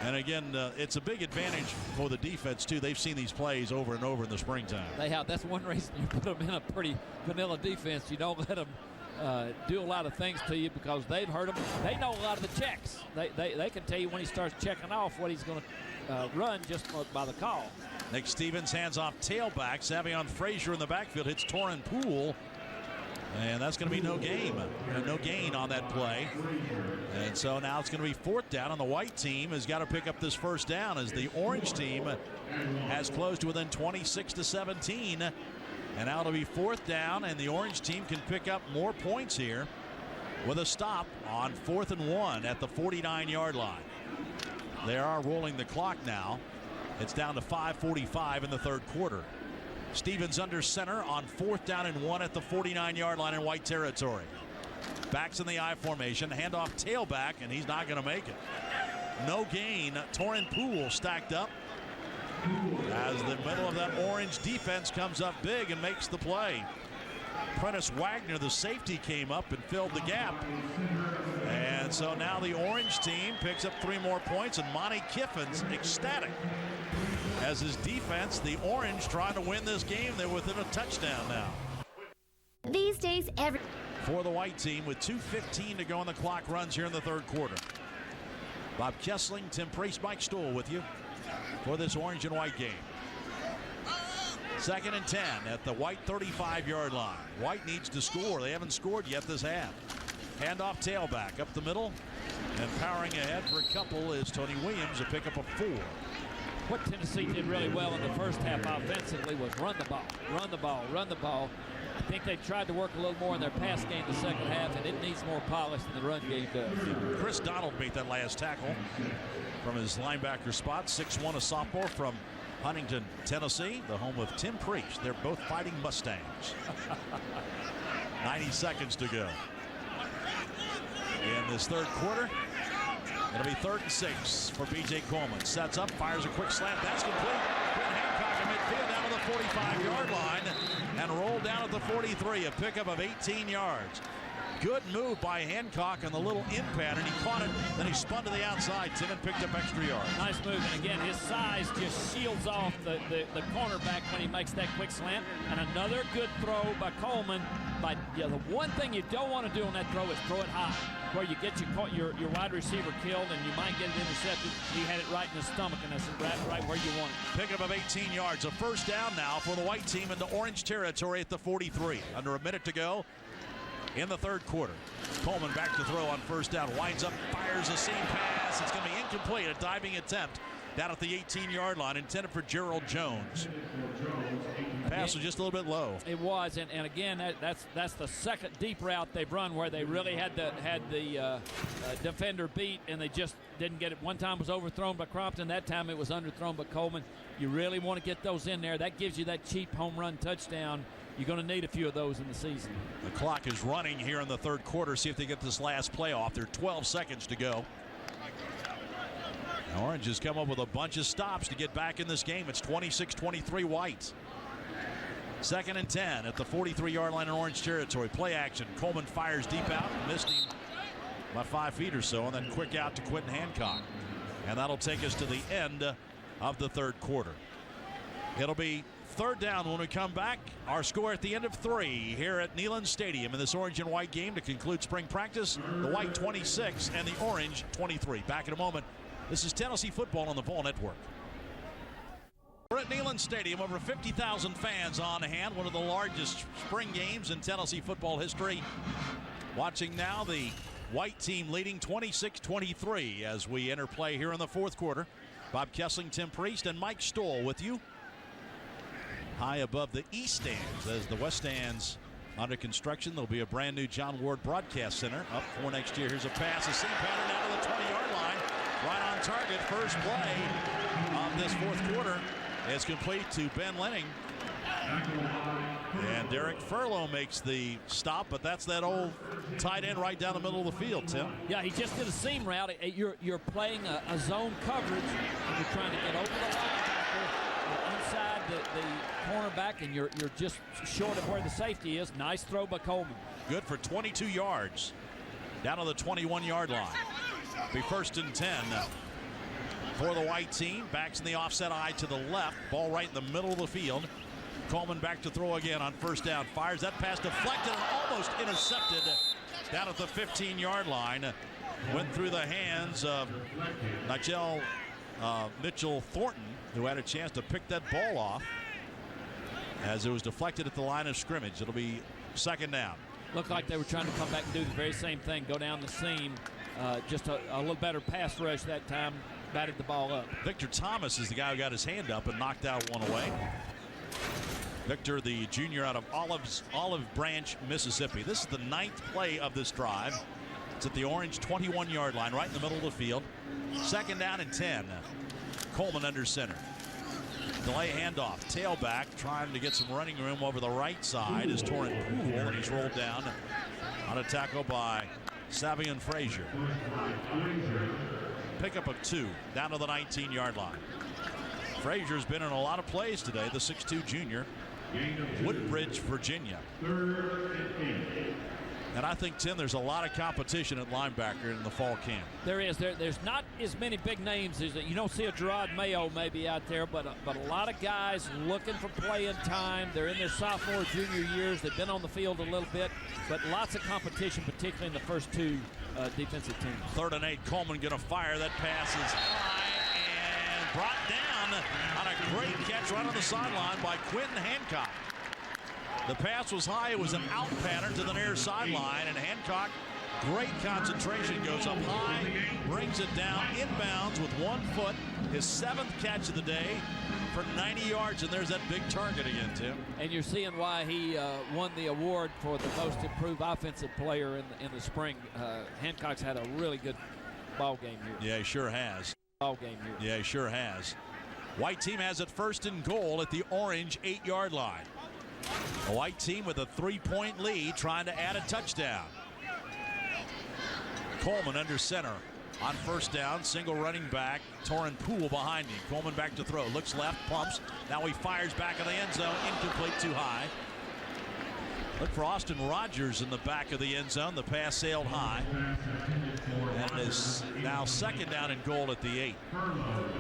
And again, it's a big advantage for the defense, too. They've seen these plays over and over in the springtime. They have. That's one reason you put them in a pretty vanilla defense. You don't let them do a lot of things to you because they've heard them. They know a lot of the checks. They can tell you when he starts checking off what he's going to run just by the call. Nick Stevens hands off tailback. Savion Frazier in the backfield hits Torrin Poole. And that's going to be no gain on that play. And so now it's going to be 4th down, and the white team has got to pick up this 1st down as the orange team has closed to within 26-17. And now it'll be 4th down, and the orange team can pick up more points here with a stop on 4th and 1 at the 49-yard line. They are rolling the clock now. It's down to 5:45 in the 3rd quarter. Stevens under center on 4th down and 1 at the 49-yard line in white territory. Backs in the I formation, handoff tailback, and he's not going to make it. No gain. Torrin Poole stacked up as the middle of that orange defense comes up big and makes the play. Prentice Wagner, the safety, came up and filled the gap. And so now the orange team picks up 3 more points, and Monty Kiffin's ecstatic as his defense, the orange, trying to win this game. They're within a touchdown now. These days, For the white team with 2:15 to go on the clock, runs here in the 3rd quarter. Bob Kessling, Tim Priest, Mike Stoll with you for this orange and white game. 2nd and 10 at the white 35-yard line. White needs to score. They haven't scored yet this half. Handoff tailback up the middle, and powering ahead for a couple is Tony Williams, a pickup of 4. What Tennessee did really well in the first half offensively was run the ball, run the ball, run the ball. I think they tried to work a little more in their pass game the second half, and it needs more polish than the run game does. Chris Donald made that last tackle from his linebacker spot. 6'1", a sophomore from Huntington, Tennessee, the home of Tim Priest. They're both fighting Mustangs. 90 seconds to go in this 3rd quarter. It'll be 3rd and 6 for B.J. Coleman. Sets up, fires a quick slant. That's complete. Quentin Hancock in midfield down to the 45-yard line and rolled down at the 43. A pickup of 18 yards. Good move by Hancock on the little in pattern. He caught it, then he spun to the outside. Timmon picked up extra yards. Nice move, and again, his size just shields off the cornerback when he makes that quick slant. And another good throw by Coleman. The one thing you don't want to do on that throw is throw it high, where you get your wide receiver killed and you might get it intercepted. He had it right in the stomach, and that's right where you want it. Pickup of 18 yards. A 1st down now for the white team into orange territory at the 43. Under a minute to go in the 3rd quarter. Coleman back to throw on 1st down. Winds up, fires a seam pass. It's going to be incomplete. A diving attempt down at the 18-yard line, intended for Gerald Jones. Pass was just a little bit low. It was, and again, that's the 2nd deep route they've run where they really had the defender beat, and they just didn't get it. One time was overthrown by Crompton. That time it was underthrown by Coleman. You really want to get those in there. That gives you that cheap home run touchdown. You're going to need a few of those in the season. The clock is running here in the 3rd quarter. See if they get this last play off. There are 12 seconds to go. Orange has come up with a bunch of stops to get back in this game. It's 26-23 white. 2nd and 10 at the 43-yard line in orange territory. Play action. Coleman fires deep out. Missed him by 5 feet or so, and then quick out to Quentin Hancock. And that'll take us to the end of the 3rd quarter. It'll be 3rd down when we come back. Our score at the end of 3 here at Neyland Stadium in this orange and white game to conclude spring practice. The white 26 and the orange 23. Back in a moment. This is Tennessee football on the Vol Network. We're at Neyland Stadium, over 50,000 fans on hand. One of the largest spring games in Tennessee football history. Watching now the white team leading 26-23 as we enter play here in the 4th quarter. Bob Kessling, Tim Priest, and Mike Stoll with you. High above the east stands as the west stands under construction. There'll be a brand new John Ward Broadcast Center up for next year. Here's a pass, a seam pattern out of the 20-yard line. right on target. First play of this fourth quarter is complete to Ben Lenning. And Derek Furlow makes the stop, but that's that old tight end right down the middle of the field, Tim. Yeah, he just did a seam route. You're playing a zone coverage, and you're trying to get over the linebacker, inside the cornerback, and you're just short of where the safety is. Nice throw by Coleman. Good for 22 yards. Down to the 21-yard line. Be 1st and 10 for the white team. Backs in the offset eye to the left. Ball right in the middle of the field. Coleman back to throw again on first down. Fires that pass deflected and almost intercepted down at the 15-yard line. Went through the hands of Nigel Mitchell Thornton, who had a chance to pick that ball off as it was deflected at the line of scrimmage. It'll be 2nd down. Looked like they were trying to come back and do the very same thing, go down the seam. Just a little better pass rush that time, batted the ball up. Victor Thomas is the guy who got his hand up and knocked out one away. Victor, the junior out of Olive Branch, Mississippi. This is the 9th play of this drive. It's at the orange 21-yard line, right in the middle of the field. 2nd down and 10. Coleman under center. Delay handoff. Tailback trying to get some running room over the right side is Torrent Poole, and he's rolled down on a tackle by Savion Frazier. Pickup of 2 down to the 19-yard line. Frazier's been in a lot of plays today, the 6'2 junior. Woodbridge, Virginia. And I think, Tim, there's a lot of competition at linebacker in the fall camp. There is. There's not as many big names as you don't see a Gerard Mayo maybe out there, but a lot of guys looking for playing time. They're in their sophomore, junior years. They've been on the field a little bit, but lots of competition, particularly in the first 2 defensive teams. 3rd and 8. Coleman going to fire. That pass is high and brought down on a great catch right on the sideline by Quentin Hancock. The pass was high. It was an out pattern to the near sideline, and Hancock, great concentration, goes up high, brings it down inbounds with 1 foot. His 7th catch of the day for 90 yards, and there's that big target again, Tim. And you're seeing why he won the award for the most improved offensive player in the spring. Hancock's had a really good ball game here. Yeah, he sure has. Ball game here. Yeah, he sure has. White team has it 1st and goal at the orange 8-yard line. A white team with a 3-point lead trying to add a touchdown. Coleman under center on first down. Single running back. Torrent Poole behind him. Coleman back to throw. Looks left. Pumps. Now he fires back in the end zone. Incomplete, too high. Look for Austin Rogers in the back of the end zone. The pass sailed high. And it is now 2nd down and goal at the 8.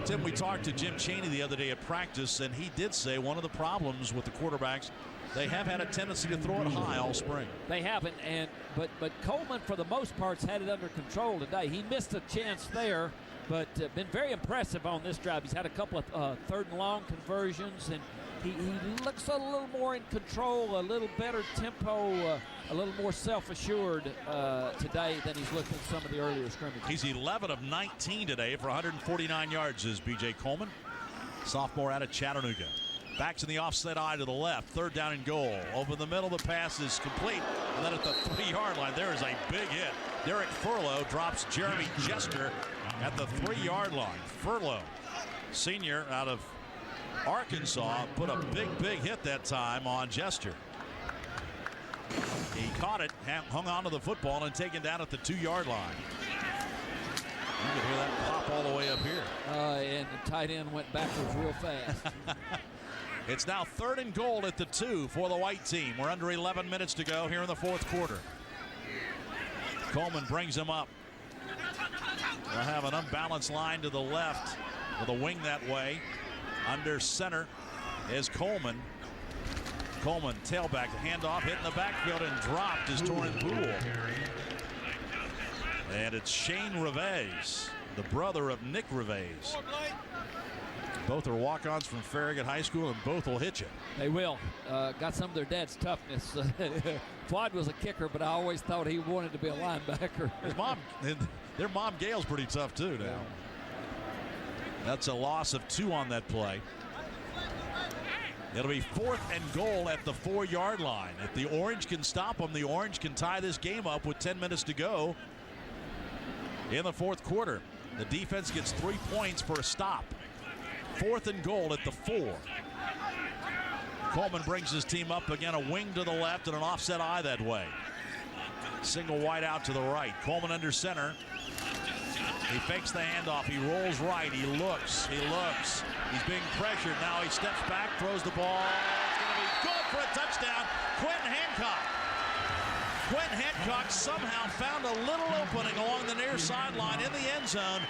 Tim, we talked to Jim Chaney the other day at practice, and he did say one of the problems with the quarterbacks, they have had a tendency to throw it high all spring. They haven't, but Coleman, for the most part, has had it under control today. He missed a chance there, but been very impressive on this drive. He's had a couple of 3rd and long conversions, and he looks a little more in control, a little better tempo, a little more self-assured today than he's looked in some of the earlier scrimmages. He's 11 of 19 today for 149 yards is B.J. Coleman, sophomore out of Chattanooga. Backs in the offset eye to the left. 3rd down and goal. Over the middle, the pass is complete. And then at the 3-yard line, there is a big hit. Derek Furlow drops Jeremy Jester at the 3-yard line. Furlow, senior out of Arkansas, put a big hit that time on Jester. He caught it, hung on to the football, and taken down at the 2-yard line. You can hear that pop all the way up here. And the tight end went backwards real fast. It's now 3rd and goal at the 2 for the white team. We're under 11 minutes to go here in the 4th quarter. Coleman brings him up. They'll have an unbalanced line to the left with a wing that way. Under center is Coleman. Coleman, tailback, handoff, hit in the backfield and dropped is Torrent Poole. And it's Shane Reves, the brother of Nick Reves. Both are walk-ons from Farragut High School, and both will hit you. They will. Got some of their dad's toughness. Floyd was a kicker, but I always thought he wanted to be a linebacker. Their mom Gail's pretty tough too now. That's a loss of 2 on that play. It'll be 4th and goal at the 4-yard line. If the Orange can stop them, the Orange can tie this game up with 10 minutes to go in the 4th quarter. The defense gets 3 points for a stop. 4th and goal at the 4. Coleman brings his team up again, a wing to the left and an offset eye that way. Single wide out to the right. Coleman under center. He fakes the handoff. He rolls right. He looks. He's being pressured. Now he steps back, throws the ball. It's going to be good for a touchdown. Quentin Hancock somehow found a little opening along the near sideline in the end zone.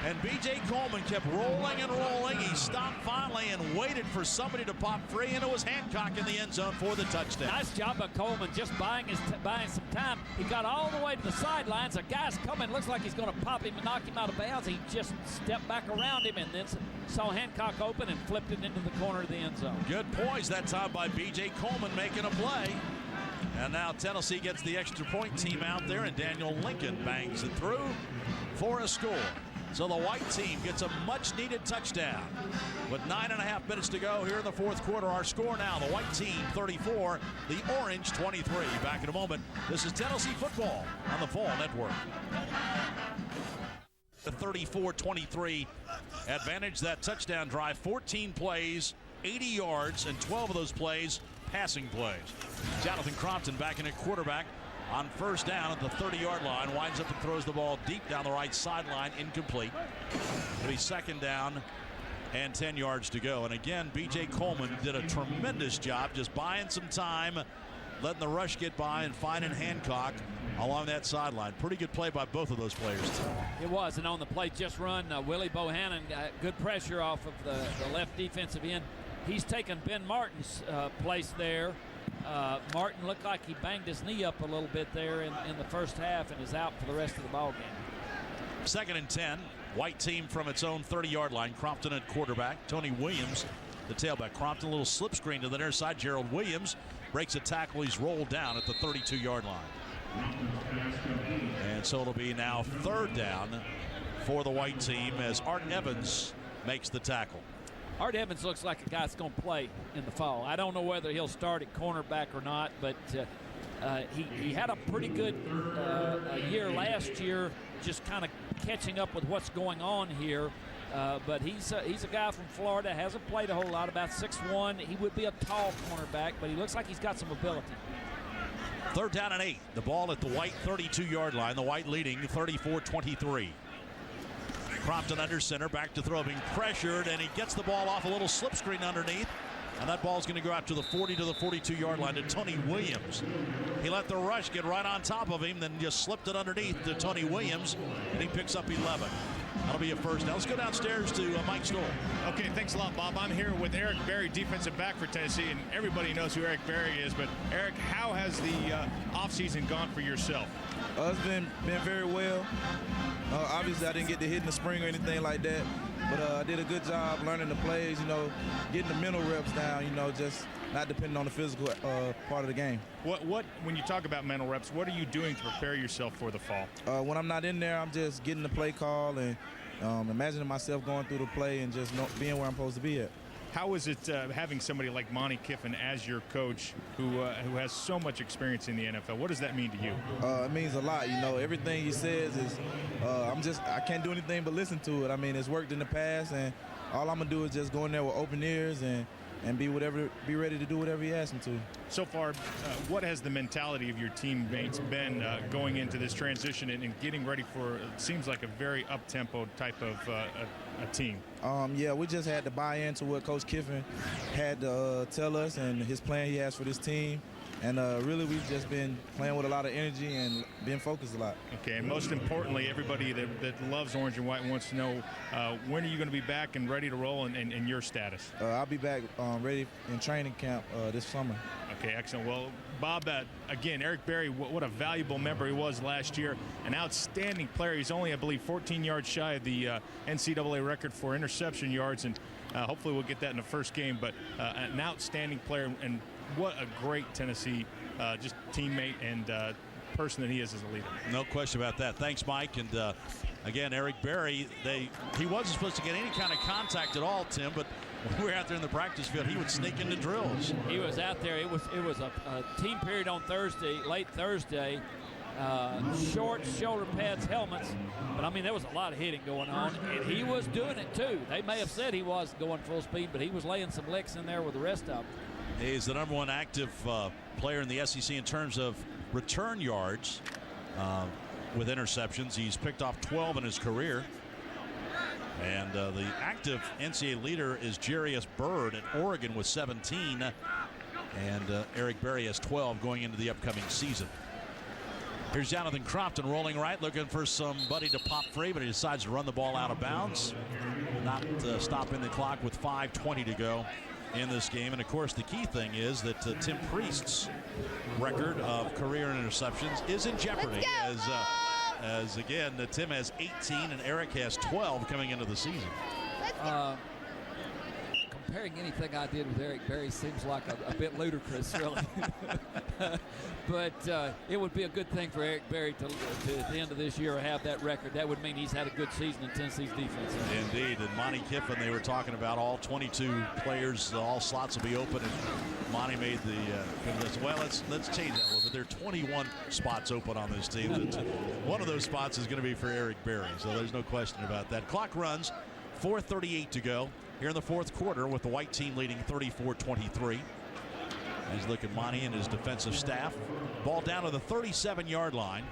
And B.J. Coleman kept rolling and rolling. He stopped finally and waited for somebody to pop free, and it was Hancock in the end zone for the touchdown. Nice job by Coleman, just buying some time. He got all the way to the sidelines. A guy's coming, looks like he's going to pop him and knock him out of bounds. He just stepped back around him and then saw Hancock open and flipped it into the corner of the end zone. Good poise that time by B.J. Coleman making a play. And now Tennessee gets the extra point team out there, and Daniel Lincoln bangs it through for a score. So the white team gets a much-needed touchdown. With 9.5 minutes to go here in the fourth quarter, our score now, the white team 34, the orange 23. Back in a moment. This is Tennessee football on the Fall Network. The 34-23 advantage. That touchdown drive, 14 plays, 80 yards, and 12 of those plays passing plays. Jonathan Crompton back in at quarterback. On first down at the 30-yard line, winds up and throws the ball deep down the right sideline, incomplete. It'll be 2nd down and 10 yards to go. And again, B.J. Coleman did a tremendous job just buying some time, letting the rush get by and finding Hancock along that sideline. Pretty good play by both of those players. It was, and on the play just run, Willie Bohannon got good pressure off of the left defensive end. He's taken Ben Martin's place there. Martin looked like he banged his knee up a little bit there in the first half and is out for the rest of the ball game. 2nd and 10. White team from its own 30-yard line. Crompton at quarterback. Tony Williams, the tailback. Crompton, a little slip screen to the near side. Gerald Williams breaks a tackle. He's rolled down at the 32-yard line. And so it'll be now 3rd down for the white team as Art Evans makes the tackle. Art Evans looks like a guy that's going to play in the fall. I don't know whether he'll start at cornerback or not, but he had a pretty good year last year, just kind of catching up with what's going on here. But he's a guy from Florida, hasn't played a whole lot, about 6'1". He would be a tall cornerback, but he looks like he's got some ability. 3rd down and 8. The ball at the white 32-yard line. The white leading 34-23. Crompton under center, back to throw, being pressured, and he gets the ball off a little slip screen underneath. And that ball's going to go out to the 40 to the 42-yard line to Tony Williams. He let the rush get right on top of him, then just slipped it underneath to Tony Williams, and he picks up 11. That'll be a first down. Let's go downstairs to Mike Stoll. Okay, thanks a lot, Bob. I'm here with Eric Berry, defensive back for Tennessee, and everybody knows who Eric Berry is. But, Eric, how has the offseason gone for yourself? It's been very well. Obviously, I didn't get to hit in the spring or anything like that, but I did a good job learning the plays, getting the mental reps down, just not depending on the physical part of the game. When you talk about mental reps, what are you doing to prepare yourself for the fall? When I'm not in there, I'm just getting the play call and imagining myself going through the play and just being where I'm supposed to be at. How is it having somebody like Monty Kiffin as your coach who has so much experience in the NFL? What does that mean to you? It means a lot. Everything he says is I can't do anything but listen to it. I mean, it's worked in the past, and all I'm going to do is just go in there with open ears and be ready to do whatever he asks me to. So far, what has the mentality of your teammates been going into this transition and getting ready for, it seems like a very up-tempo type of a team? Yeah, we just had to buy into what Coach Kiffin had to tell us and his plan he has for this team. And really, we've just been playing with a lot of energy and being focused a lot. Okay, and most importantly, everybody that loves orange and white wants to know, when are you going to be back and ready to roll and your status? I'll be back ready in training camp this summer. Okay, excellent. Well, Bob, again, Eric Berry, what a valuable member he was last year. An outstanding player. He's only, I believe, 14 yards shy of the NCAA record for interception yards, and hopefully we'll get that in the first game. But an outstanding player, and what a great Tennessee just teammate and person that he is as a leader. No question about that. Thanks, Mike. And again, Eric Berry, he wasn't supposed to get any kind of contact at all, Tim, but when we were out there in the practice field, he would sneak into drills. He was out there. It was a team period on Thursday, late Thursday, shorts, shoulder pads, helmets. But, I mean, there was a lot of hitting going on, and he was doing it too. They may have said he was going full speed, but he was laying some licks in there with the rest of them. He's the #1 active player in the SEC in terms of return yards with interceptions. He's picked off 12 in his career. And the active NCAA leader is Jarius Byrd at Oregon with 17. And Eric Berry has 12 going into the upcoming season. Here's Jonathan Crompton rolling right, looking for somebody to pop free, but he decides to run the ball out of bounds. Not stopping the clock with 5:20 to go in this game. And, of course, the key thing is that Tim Priest's record of career interceptions is in jeopardy. As again, Tim has 18 and Eric has 12 coming into the season. Comparing anything I did with Eric Berry seems like a bit ludicrous, really. But it would be a good thing for Eric Berry to at the end of this year have that record. That would mean he's had a good season in Tennessee's defense. Indeed. And Monty Kiffin, they were talking about all 22 players, all slots will be open. And Monty made the well, let's change that a little bit. There are 21 spots open on this team. One of those spots is going to be for Eric Berry, so there's no question about that. Clock runs, 4:38 to go here in the fourth quarter, with the white team leading 34-23. As look at Monty and his defensive staff. Ball down to the 37-yard line.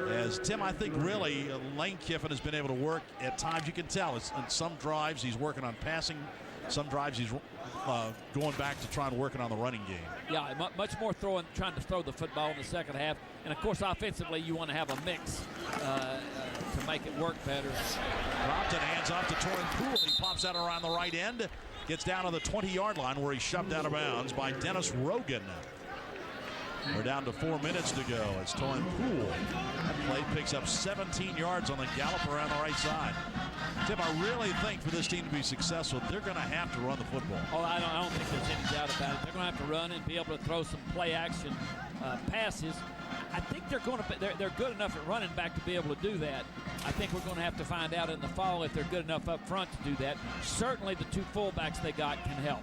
As Tim, I think really Lane Kiffin has been able to work at times. You can tell on some drives he's working on passing. Some drives he's going back to trying to working on the running game. Yeah, much more trying to throw the football in the second half. And, of course, offensively, you want to have a mix to make it work better. Crompton hands off to Torrin Poole. He pops out around the right end. Gets down to the 20-yard line where he's shoved out of bounds by Dennis Rogan. We're down to 4 minutes to go. It's Torrin Poole. That play picks up 17 yards on the gallop around the right side. Tim, I really think for this team to be successful, they're going to have to run the football. Oh, I don't think there's any doubt about it. They're going to have to run and be able to throw some play action passes. I think they're good enough at running back to be able to do that. I think we're going to have to find out in the fall if they're good enough up front to do that. Certainly the two fullbacks they got can help.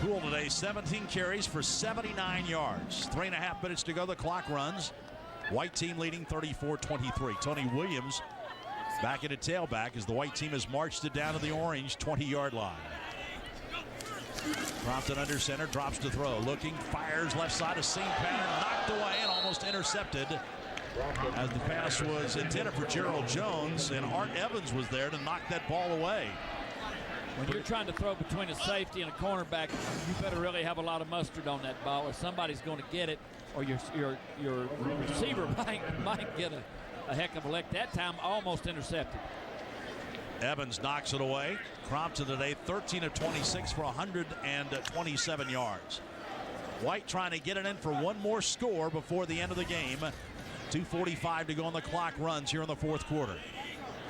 Poole today, 17 carries for 79 yards. 3.5 minutes to go. The clock runs. White team leading 34-23. Tony Williams back at a tailback as the white team has marched it down to the orange 20-yard line. Crompton under center, drops to throw. Looking, fires left side, a seam pattern, knocked away and almost intercepted. As the pass was intended for Gerald Jones, and Art Evans was there to knock that ball away. When you're trying to throw between a safety and a cornerback, you better really have a lot of mustard on that ball, or somebody's going to get it, or your receiver might get a heck of a lick. That time, almost intercepted. Evans knocks it away. Crompton today, 13 of 26 for 127 yards. White trying to get it in for one more score before the end of the game. 2:45 to go on the clock runs here in the fourth quarter.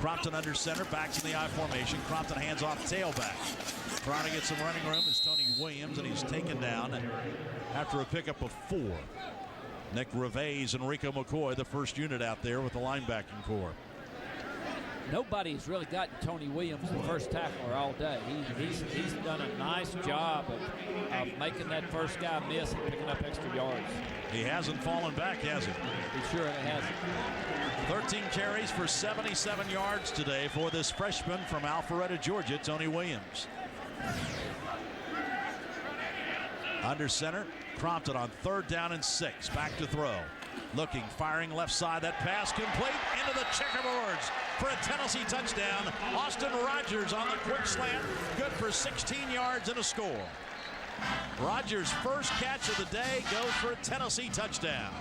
Crompton under center, backs in the I formation. Crompton hands off tailback. Trying to get some running room is Tony Williams, and he's taken down after a pickup of 4. Nick Reveiz and Rico McCoy, the first unit out there with the linebacking core. Nobody's really gotten Tony Williams, the first tackler, all day. He's done a nice job of making that first guy miss and picking up extra yards. He hasn't fallen back, has he? He sure hasn't. 13 carries for 77 yards today for this freshman from Alpharetta, Georgia, Tony Williams. Under center, Crompton on 3rd down and 6. Back to throw. Looking, firing left side. That pass complete into the checkerboards for a Tennessee touchdown. Austin Rogers on the quick slant. Good for 16 yards and a score. Rogers' first catch of the day goes for a Tennessee touchdown.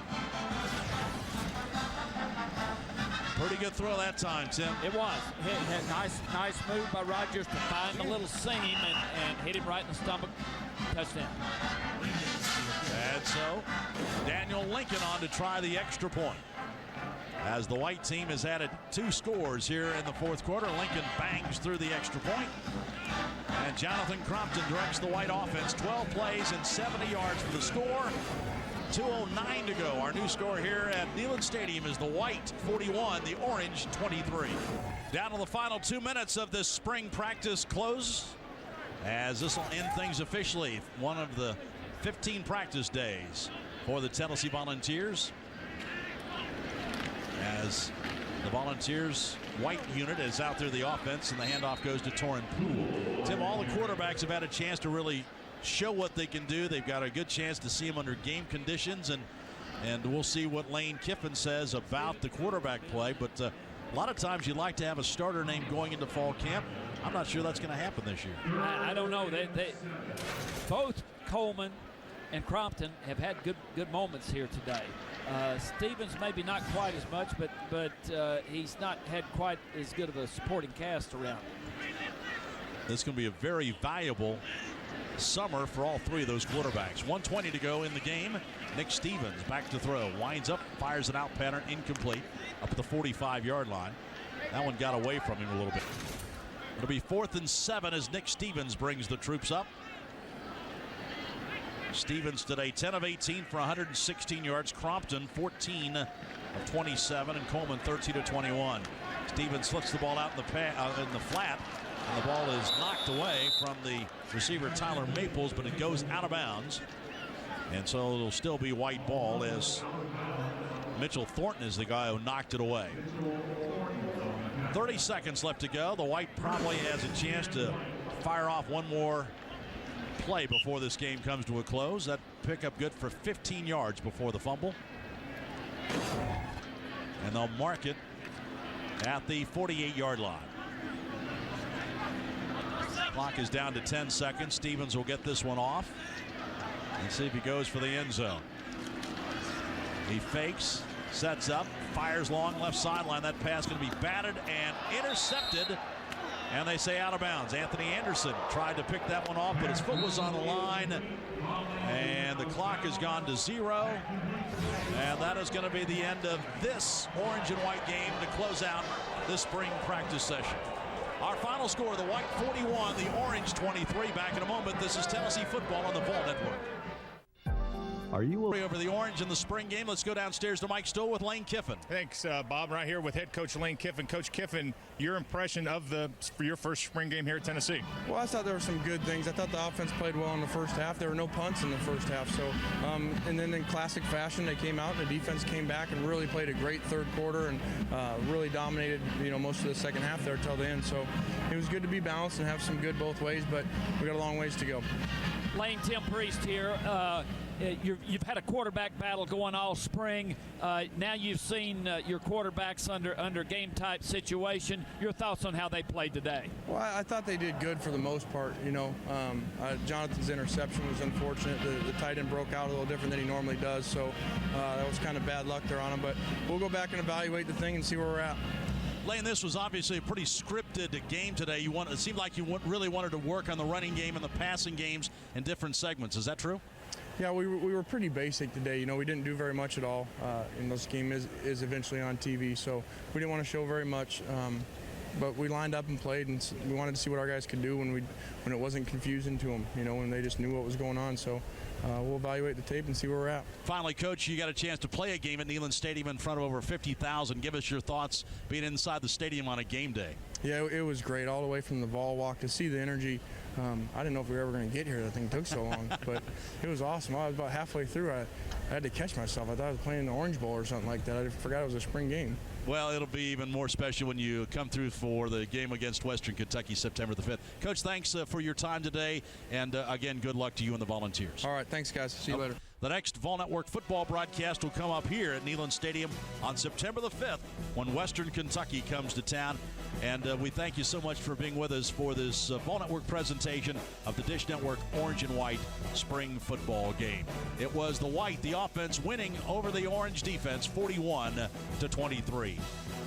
Pretty good throw that time, Tim. It was. Nice move by Rogers to find the little seam and hit him right in the stomach. Touchdown. And so, Daniel Lincoln on to try the extra point. As the white team has added 2 scores here in the fourth quarter, Lincoln bangs through the extra point. And Jonathan Crompton directs the white offense. 12 plays and 70 yards for the score. 2:09 to go. Our new score here at Neyland Stadium is the white 41, the orange 23. Down to the final 2 minutes of this spring practice close, as this will end things officially. One of the 15 practice days for the Tennessee Volunteers. as the Volunteers white unit is out there, the offense, and the handoff goes to Torrin Poole. Tim, all the quarterbacks have had a chance to really show what they can do. They've got a good chance to see them under game conditions, and we'll see what Lane Kiffin says about the quarterback play. But a lot of times you'd like to have a starter name going into fall camp. I'm not sure that's going to happen this year. I don't know. They both Coleman and Crompton have had good moments here today. Stevens maybe not quite as much, but he's not had quite as good of a supporting cast around him. This is going to be a very valuable summer for all three of those quarterbacks. 1:20 to go in the game. Nick Stevens back to throw. Winds up, fires an out pattern, incomplete, up at the 45-yard line. That one got away from him a little bit. It'll be 4th and 7 as Nick Stevens brings the troops up. Stevens today 10 of 18 for 116 yards. Crompton 14 of 27, and Coleman 13 of 21. Stevens flicks the ball out in the flat, and the ball is knocked away from the receiver Tyler Maples, but it goes out of bounds, and so it'll still be white ball as Mitchell Thornton is the guy who knocked it away. 30 seconds left to go. The white probably has a chance to fire off one more play before this game comes to a close. That pickup good for 15 yards before the fumble, and they'll mark it at the 48-yard line. Clock is down to 10 seconds. Stevens will get this one off and see if he goes for the end zone. He fakes, sets up, fires long left sideline. That pass going to be batted and intercepted, and they say out of bounds. Anthony Anderson tried to pick that one off, but his foot was on the line, and the clock has gone to 0, and that is going to be the end of this orange and white game to close out this spring practice session. Our final score, the white 41, the orange 23. Back in a moment. This is Tennessee football on the Vol Network. Are you over the orange in the spring game? Let's go downstairs to Mike Stoll with Lane Kiffin. Thanks, Bob. Right here with head coach Lane Kiffin. Coach Kiffin, your impression of for your first spring game here at Tennessee? Well, I thought there were some good things. I thought the offense played well in the first half. There were no punts in the first half. So, and then in classic fashion, they came out and the defense came back and really played a great third quarter and really dominated, most of the second half there till the end. So it was good to be balanced and have some good both ways, but we got a long ways to go. Lane, Tim Priest here. You've had a quarterback battle going all spring. Now you've seen your quarterbacks under game type situation. Your thoughts on how they played today? Well, I thought they did good for the most part. Jonathan's interception was unfortunate. The tight end broke out a little different than he normally does, so that was kind of bad luck there on him. But we'll go back and evaluate the thing and see where we're at. Lane, this was obviously a pretty scripted game today. It seemed like you really wanted to work on the running game and the passing games in different segments. Is that true? Yeah, we were pretty basic today. We didn't do very much at all. This game is eventually on TV, so we didn't want to show very much. But we lined up and played, and we wanted to see what our guys could do when it wasn't confusing to them, when they just knew what was going on. So we'll evaluate the tape and see where we're at. Finally, Coach, you got a chance to play a game at Neyland Stadium in front of over 50,000. Give us your thoughts being inside the stadium on a game day. Yeah, it was great all the way from the Vol Walk to see the energy. I didn't know if we were ever going to get here. That thing took so long, but it was awesome. I was about halfway through. I had to catch myself. I thought I was playing the Orange Bowl or something like that. I forgot it was a spring game. Well, it'll be even more special when you come through for the game against Western Kentucky September the 5th. Coach, thanks for your time today, and again, good luck to you and the Volunteers. All right, thanks, guys. See you later. The next Vol Network football broadcast will come up here at Neyland Stadium on September the 5th when Western Kentucky comes to town. And we thank you so much for being with us for this Vol Network presentation of the Dish Network Orange and White Spring Football Game. It was the White, the offense, winning over the Orange defense 41-23.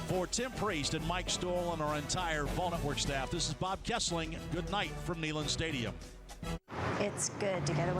For Tim Priest and Mike Stoll and our entire Vol Network staff, this is Bob Kessling. Good night from Neyland Stadium. It's good to get away.